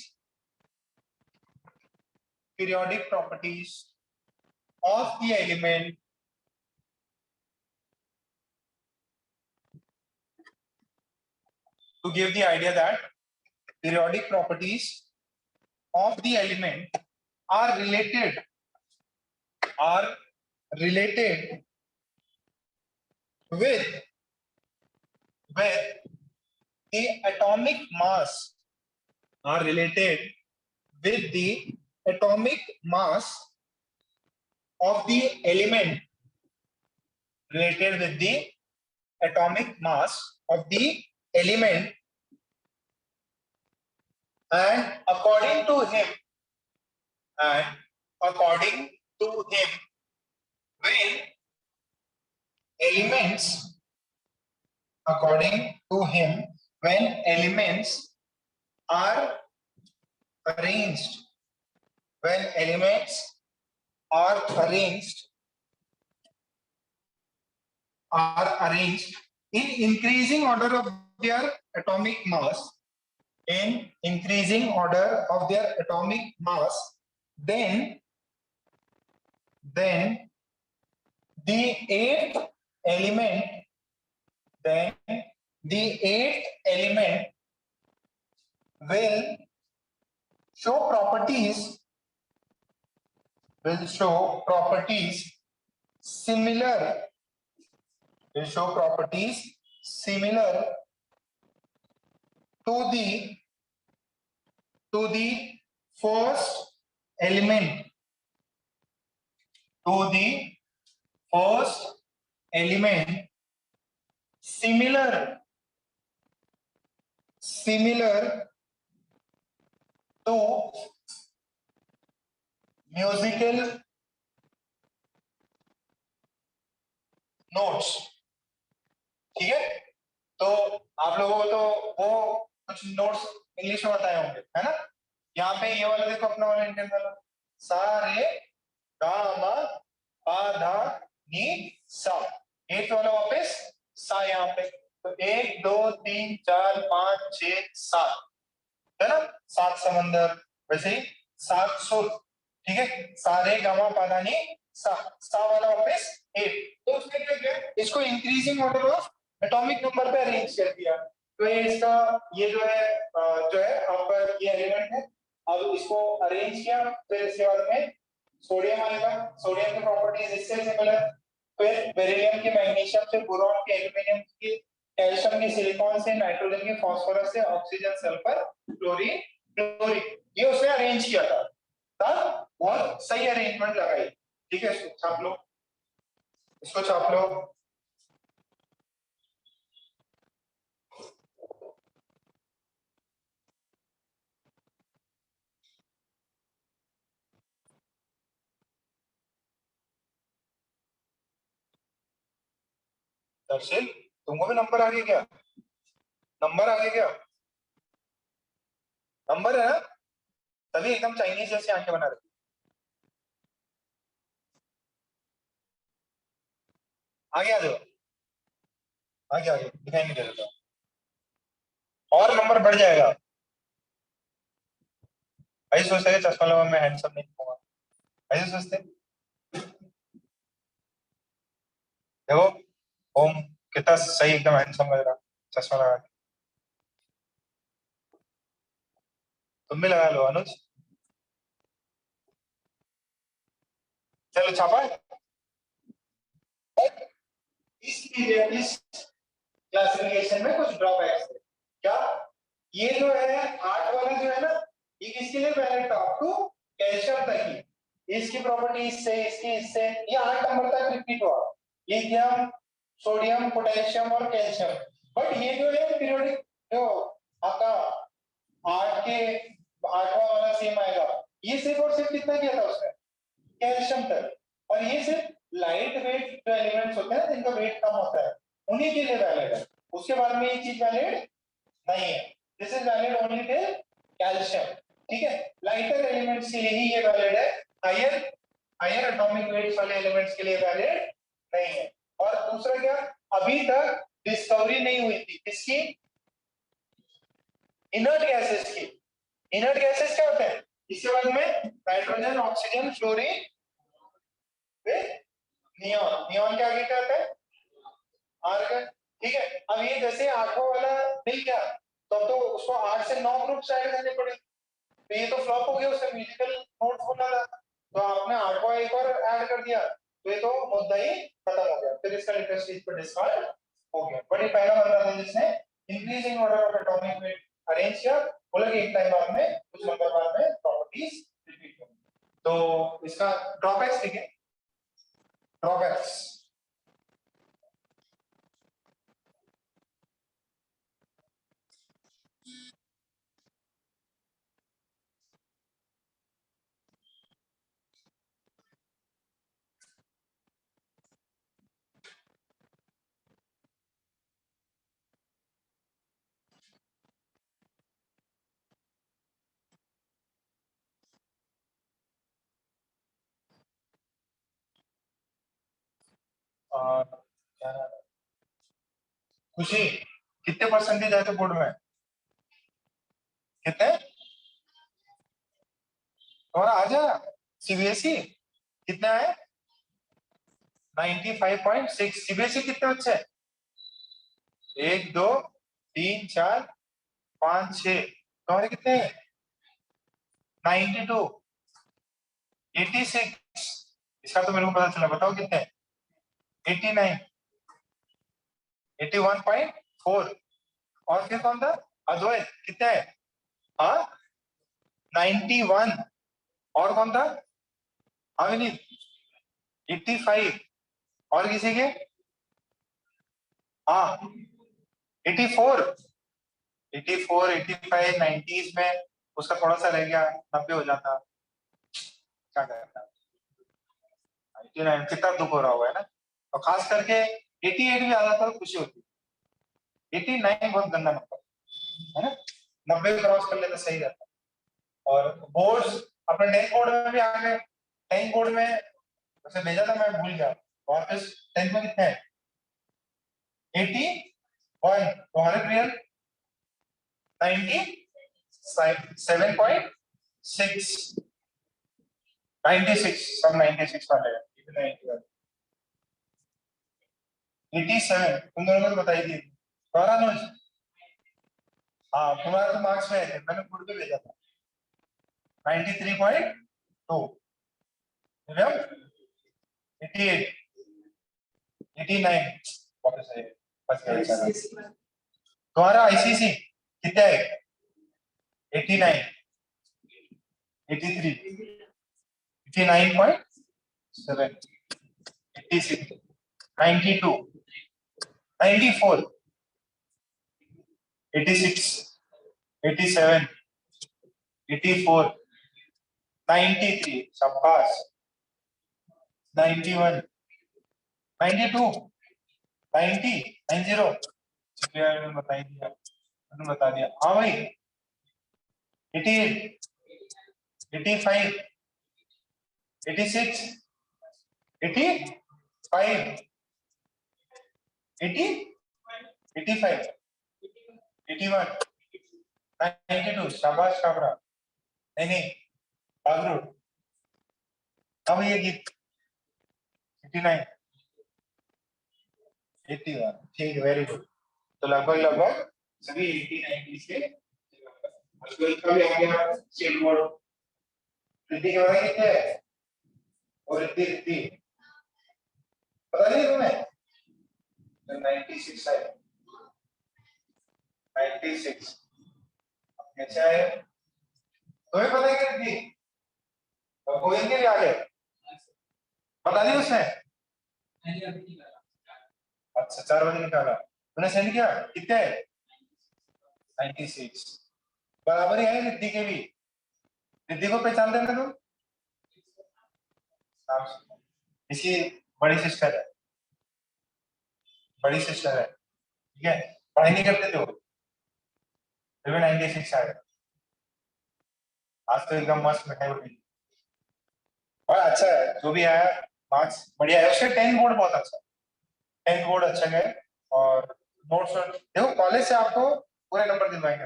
of the element to give the idea that periodic properties of the element are related with the atomic mass, are related with the atomic mass of the element, related with the atomic mass of the element, and according to him, when elements, according to him, when elements are arranged, when elements are arranged in increasing order of their atomic mass, in increasing order of their atomic mass, then the eighth element, will show properties similar to the first element, similar to musical notes। ठीक है, तो आप लोगों को तो वो कुछ notes English में बताए होंगे, है ना? यहाँ पे ये वाला देखो, अपना वाला इंडियन वाला, सा रे गा मा पा धा नी सा, एक वाला वापस सा यहाँ पे, तो 1 2 3 4 5 6 7, है ना? 7 समंदर, वैसे ही 7 सुर। ठीक है, सा रे गा मा पा धा नी सा वाला वापस 8। तो उसने क्या किया, इसको increasing order of atomic number पे अरेंज कर दिया। तो ये इसका, ये जो है आपका ये एलिमेंट है। अब इसको अरेंज किया, फिर इसके बाद में सोडियम आएगा, सोडियम की प्रॉपर्टीज इससे सिमिलर, फिर बेरिलियम की, मैग्नीशियम से, बोरॉन के, एल्यूमिनियम की, कैल्शियम की, सिलिकॉन से, नाइट्रोजन की, फास्फोरस से, ऑक्सीजन, सल्फर, क्लोरीन, ये उसने अरेंज किया था, तब बहुत सही अरेंजमेंट लगाई। ठीक है, इसको छाप लो, इसको छाप लो। दर्शन, तुमको भी नंबर आ गया क्या? नंबर आ गया क्या? नंबर है ना? तभी एकदम चाइनीज जैसे आंखें बना रही। आगे आ जाओ, आगे आ जाओ, दिखाई नहीं दे रहा, और नंबर बढ़ जाएगा। ऐसे सोचते हैं चश्मा लगा मैं हैंडसम नहीं दिखूंगा, ऐसे सोचते। देखो ओम कितना सही, एकदम हैंडसम लग रहा, चश्मा लगा के। तुम भी लगा लो अनुज। चलो छापा। इस क्लासिफिकेशन में कुछ ड्रॉबैक्स है क्या? ये जो है 8 वाला जो है ना, ये किसके लिए वैलिड था? अप टू कैल्शियम तक ही। इसकी प्रॉपर्टी इससे, इसकी इससे, ये 8 नंबर तक रिपीट हुआ। लिथियम, सोडियम, पोटेशियम और कैल्शियम। बट ये जो है पीरियोडिक जो आपका 8 के 8वां वाला सेम आएगा। ये सिर्फ और सिर्फ कितना किया था उसने? कैल्शियम तक। और ये सिर्फ लाइट वेट जो एलिमेंट्स होते हैं जिनका वेट कम होता है उन्हीं के लिए वैलिड है। उसके बाद में ये चीज वैलिड नहीं है। This is valid only till calcium. ठीक है, लाइटर एलिमेंट्स के लिए ही ये वैलिड है। हायर हायर एटॉमिक वेट्स वाले एलिमेंट्स के लिए वैलिड नहीं है। और दूसरा क्या, अभी तक डिस्कवरी नहीं हुई थी किसकी? इनर्ट गैसेस की। इनर्ट गैसेस क्या होते हैं? इसके बाद में nitrogen, oxygen, fluorine, neon. Neon के आगे क्या आता है? आर्गन। ठीक है, अब ये जैसे 8वां वाला मिल गया तो उसको 8 से 9 ग्रुप्स ऐड करने पड़े। तो ये तो फ्लॉप हो गया, उससे म्यूजिकल नोट्स बोला था, तो आपने 8वां एक और ऐड कर दिया तो ये तो मुद्दा ही खत्म हो गया। फिर इसका इंटरेस्ट इस पर डिस्कार्ड हो गया। बट ये पहला बंदा था जिसने increasing order of atomic weight arrange किया। बोला कि एक टाइम बाद में, कुछ नंबर बाद में प्रॉपर्टीज रिपीट होंगी। तो इसका ड्रॉबैक्स ठीक है, ड्रॉबैक्स क्या नाम है? खुशी, कितने परसेंटेज आए थे बोर्ड में? कितने? तुम्हारा आ जा सीबीएसई कितने आए? 95.6। सीबीएसई कितने बच्चे? 1 2 3 4 5 6। तुम्हारे कितने? 92, 86। इसका तो मेरे को पता चला, बताओ कितने? 89, 81.4। और फिर कौन था? अद्वैत, कितने है? हाँ, 91। और कौन था? अविनीत, 85। और किसी के? हाँ, 84, 84, 85, 90s में उसका थोड़ा सा रह गया, 90 हो जाता। क्या करता? 89, कितना दुख हो रहा होगा है ना। और खास करके 88 भी आ जाता तो खुशी होती। 89 बहुत गंदा नंबर है ना, 90 क्रॉस कर लेना सही रहता। और बोर्ड्स अपने 10th बोर्ड में भी आ गए। 10th बोर्ड में वैसे भेजा था, मैं भूल गया। वापस 10th में कितने हैं? 81। तुम्हारे रियल 97.6, 96, सब 96 वाले हैं। 87 तुम दोनों को तो बताई थी। तुम्हारा अनुज? हाँ, तुम्हारा तो मार्क्स में आए थे, मैंने खुद भी भेजा था। 93.2। 88, 89 वापस आए, बच गया बेचारा। तुम्हारा आईसीसी कितना है? 89, 83, 89.7, 86, 92, 94, 86, 87, 84, 93, शाबाश। 91, 92, 90, 90। मैंने बता ही दिया, मैंने बता दिया। हाँ भाई, 88, 85, 86, 85, 80, 85, 81, 92। शाबाश काबरा। नहीं नहीं, बागरू। अब ये गीत 89, 81, ठीक है, वेरी गुड। तो लगभग लगभग सभी 80 90 के ट्वेल्थ का भी आ गया स्टेट बोर्ड। रिद्धि के बारे में क्या है? और रिद्धि रिद्धि पता नहीं तुम्हें? 96 है, 96 अच्छा है। तुम्हें पता है कि रिद्धि और गोविंद के भी आ गए? पता नहीं उसने? अच्छा 4 बजे निकाला तूने, सेंड किया? कितने है? 96 बराबर ही है रिद्धि के भी। रिद्धि को पहचानते हैं तुम? नाम सुनो। इसकी बड़ी सिस्टर है, बड़ी सिस्टर है, ठीक है। पढ़ाई नहीं करते थे वो, फिर भी 96 आ गया। आज तो एकदम मस्त मिठाई उठी और अच्छा है जो भी आया, मार्क्स बढ़िया है उसके। 10 बोर्ड बहुत अच्छा, 10 बोर्ड अच्छा गए। और नोट्स देखो, कॉलेज से आपको पूरे नंबर दिलवाएंगे,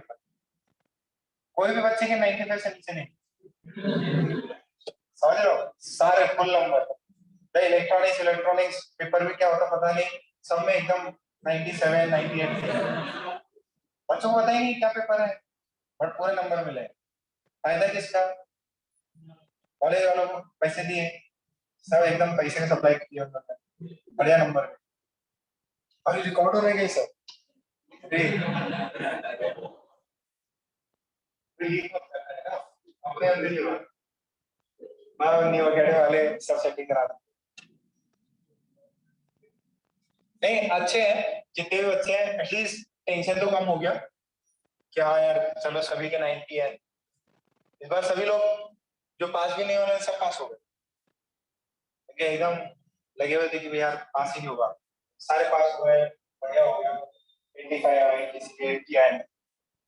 कोई भी बच्चे के 95 से नीचे नहीं, समझ रहे हो, सारे full number. Electronics electronics paper में क्या होता पता नहीं, सब में एकदम 97 98 बच्चों को पता ही नहीं क्या पेपर है, बट पूरे नंबर मिले। फायदा किसका? कॉलेज वालों को पैसे दिए, सब एकदम पैसे का सप्लाई किया उन्होंने, बढ़िया नंबर। और ये रिकॉर्ड हो रहा है सब अपने अंदर ही वगैरह वाले सब सेटिंग करा नहीं। अच्छे हैं जितने भी बच्चे हैं, एटलीस्ट टेंशन तो कम हो गया कि हाँ यार चलो सभी के 90 है। इस बार सभी लोग जो पास भी नहीं हो रहे सब पास हो गए, एकदम लगे हुए थे कि यार पास ही नहीं होगा, सारे पास हो गए, बढ़िया हो गया। 85 आए, किसी के 80 आए,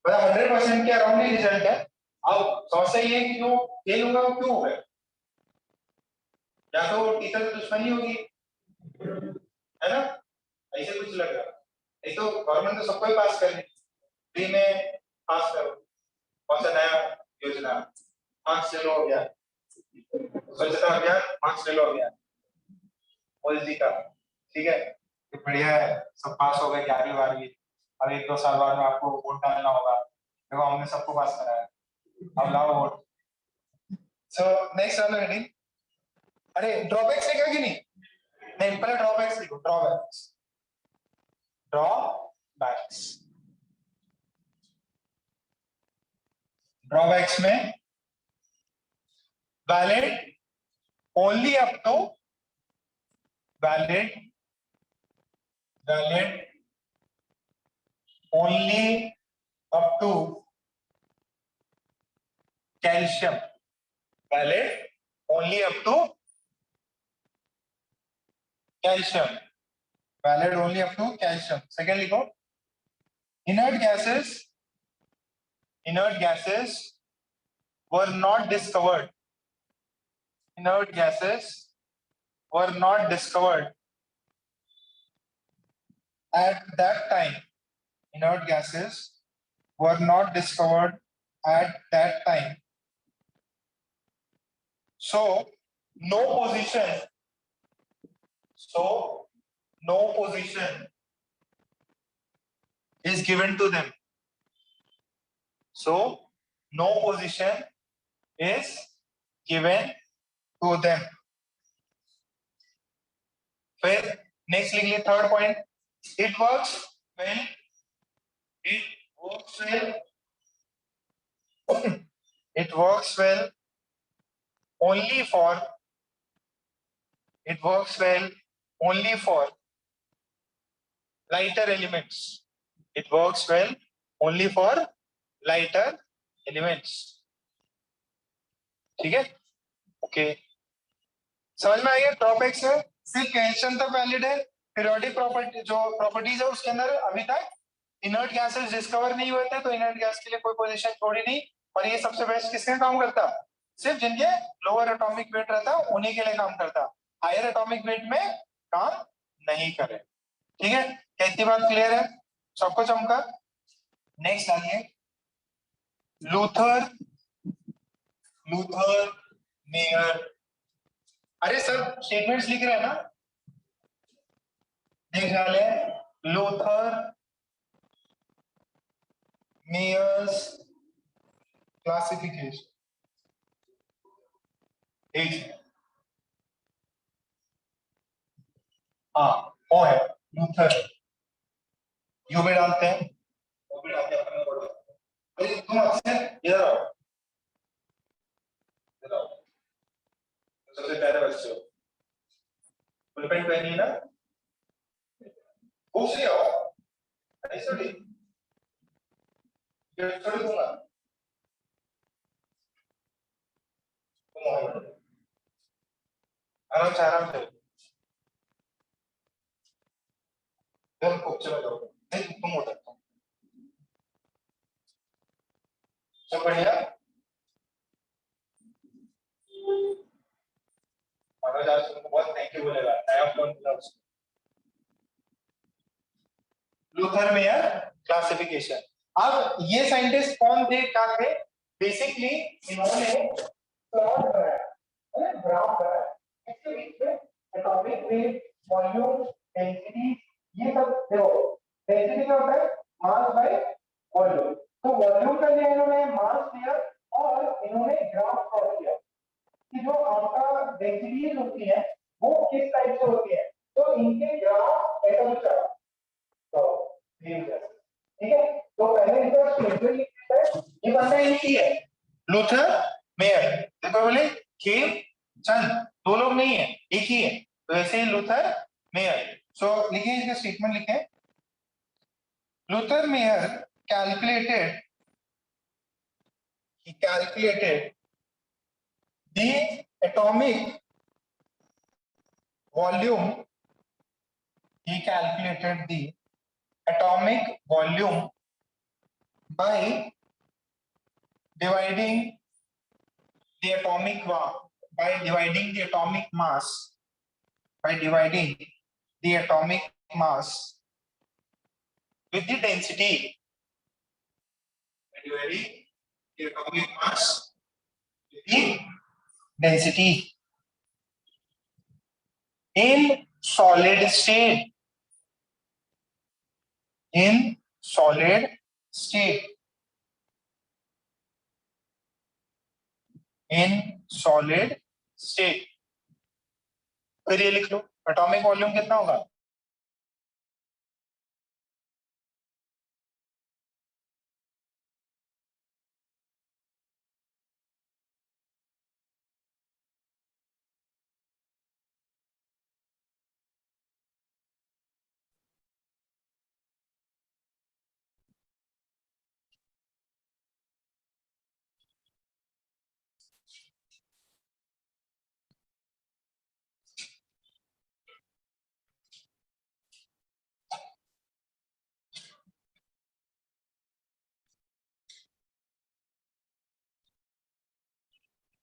मतलब 100% के अराउंड ही रिजल्ट है। अब समस्या ये है कि जो फेल होगा वो क्यों हो गए? या तो टीचर से दुश्मनी होगी, है ना, ऐसे कुछ लग रहा है। नहीं तो गवर्नमेंट तो सबको ही पास कर रही, फ्री में पास करो। कौन सा नया योजना? मार्क्स ले लो अभियान, स्वच्छता अभियान, मार्क्स ले लो अभियान, मोदी जी का, ठीक है। तो बढ़िया है, सब पास हो गए 11वीं 12वीं। अब 1 2 साल बाद में आपको वोट डालना होगा, देखो हमने सबको पास कराया, अब लाओ वोट। सो नेक्स्ट वाला हेडिंग, अरे ड्रॉबैक्स लिखा कि नहीं? नहीं पहले ड्रॉबैक्स लिखो, ड्रॉबैक्स, ड्रॉबैक्स। ड्रॉबैक्स में valid only up to, valid valid only up to calcium, valid only up to calcium, valid only up to calcium. Second लिखो, inert gases, inert gases were not discovered, inert gases were not discovered at that time, inert gases were not discovered at that time. So no position, so no position is given to them, so no position is given to them. फिर next लिख लिए third point, it works when, it works well, it works well only for, it works well only for lighter elements, it works well only for lighter elements, ठीक है। Okay समझ में आ गया। Drawbacks है सिर्फ कैल्शियम तक वैलिड है, periodic property जो प्रॉपर्टीज है उसके अंदर अभी तक इनर्ट गैसेस डिस्कवर नहीं हुए थे, तो इनर्ट गैस के लिए कोई पोजीशन छोड़ी नहीं। और ये सबसे बेस्ट किसके काम करता? सिर्फ जिनके लोअर एटॉमिक वेट रहता उन्हीं के लिए काम करता, हायर एटॉमिक वेट में काम नहीं करे, ठीक है। क्या इतनी बात क्लियर है सबको? चमका। नेक्स्ट आइए, लूथर, लूथर मेयर। अरे सर स्टेटमेंट्स लिख रहे हैं ना, एक ख्याल है लूथर मेयर्स क्लासिफिकेशन, एक हाँ वो है लूथर, यू भी डालते हैं, वो भी डालते हैं अपने बोर्ड में। अरे तुम अक्सर इधर आओ, इधर आओ, सबसे प्यारे बच्चे हो, फुल पैंट पहनी है ना, वो से आओ, ऐसे नहीं, ये छोड़ दूंगा, तुम आओ, आराम से तुम खूब चला जाओ, नहीं तुम हो सकते हो, सब बढ़िया, मनोज आज तुमको बहुत थैंक यू बोलेगा, नया फोन मिला उसको। लूथर मेयर क्लासिफिकेशन, अब ये साइंटिस्ट कौन थे, क्या थे, बेसिकली इन्होंने प्लॉट बनाया, ग्राफ बनाया, इसके बीच में एटॉमिक वेट, वॉल्यूम, डेंसिटी, ये सब देखो, डेंसिटी क्या होता है, मास बाय वॉल्यूम, तो वॉल्यूम का लिया इन्होंने, मास लिया और इन्होंने ग्राफ प्लॉट किया कि जो आपका डेंसिटीज होती है वो किस टाइप से होती है, तो इनके ग्राफ एटम चार्ट, तो ठीक है, तो पहले इसका स्केड्यूल लिखा है, ये बंदा इनकी है लूथर मेयर, देखो बोले के चंद, दो लोग नहीं है, एक ही है, तो ऐसे ही लूथर मेयर, सो लिखिए इसका स्टेटमेंट लिखें, Luther mayor calculated, he calculated the atomic volume, he calculated the atomic volume by dividing the atomic by dividing the atomic mass, by dividing the atomic mass with the density, by dividing the atomic mass with the density in solid state, in solid state, in solid state, फिर ये लिख लो atomic volume कितना होगा,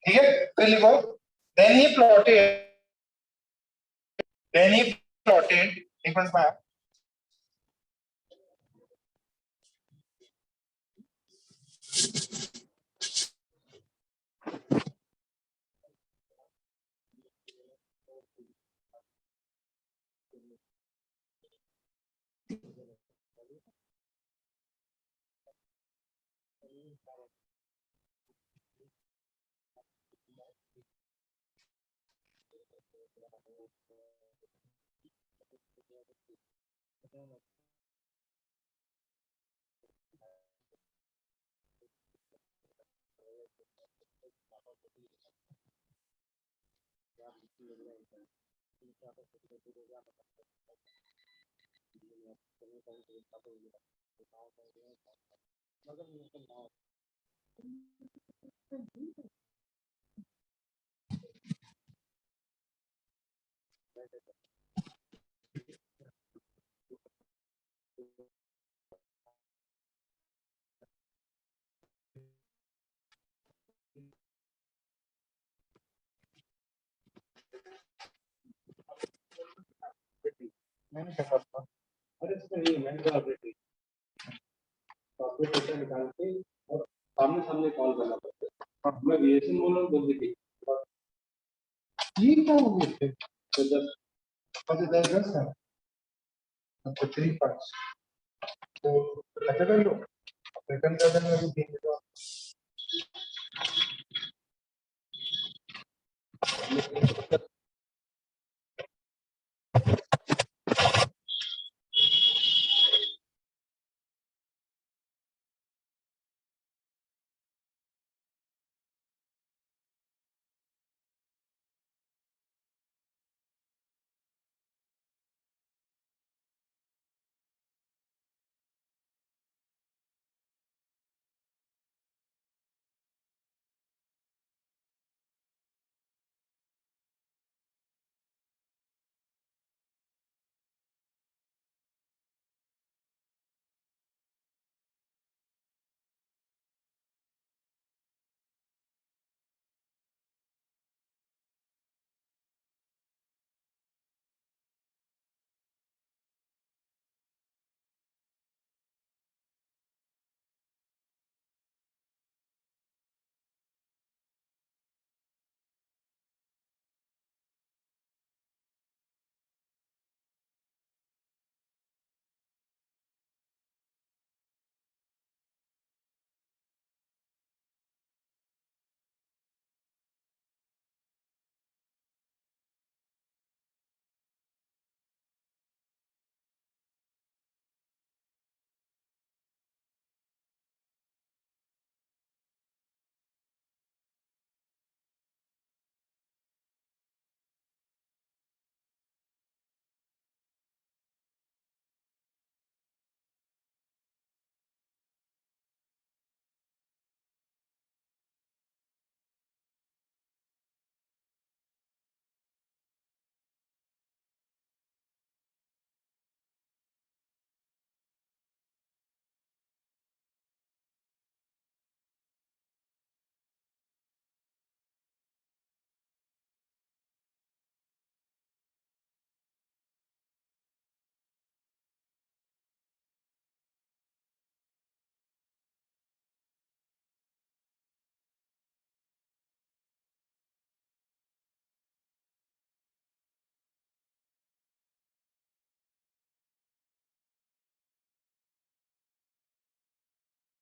ठीक है, फिर लिखो then he plotted, then he plotted, एक मिनट में मैंने क्या करता, अरे इसमें नहीं मैंने कहा ऑलरेडी सॉफ्टवेयर डेटा निकाल के और सामने सामने कॉल करना पड़ता है। मैं वीएसएन बोल रहा हूँ बोल देखिए ये क्या हो गया, तो 10 10 है आपको 3 पार्ट्स तो ऐसे कर लो रिटर्न कर देना अभी भेज दो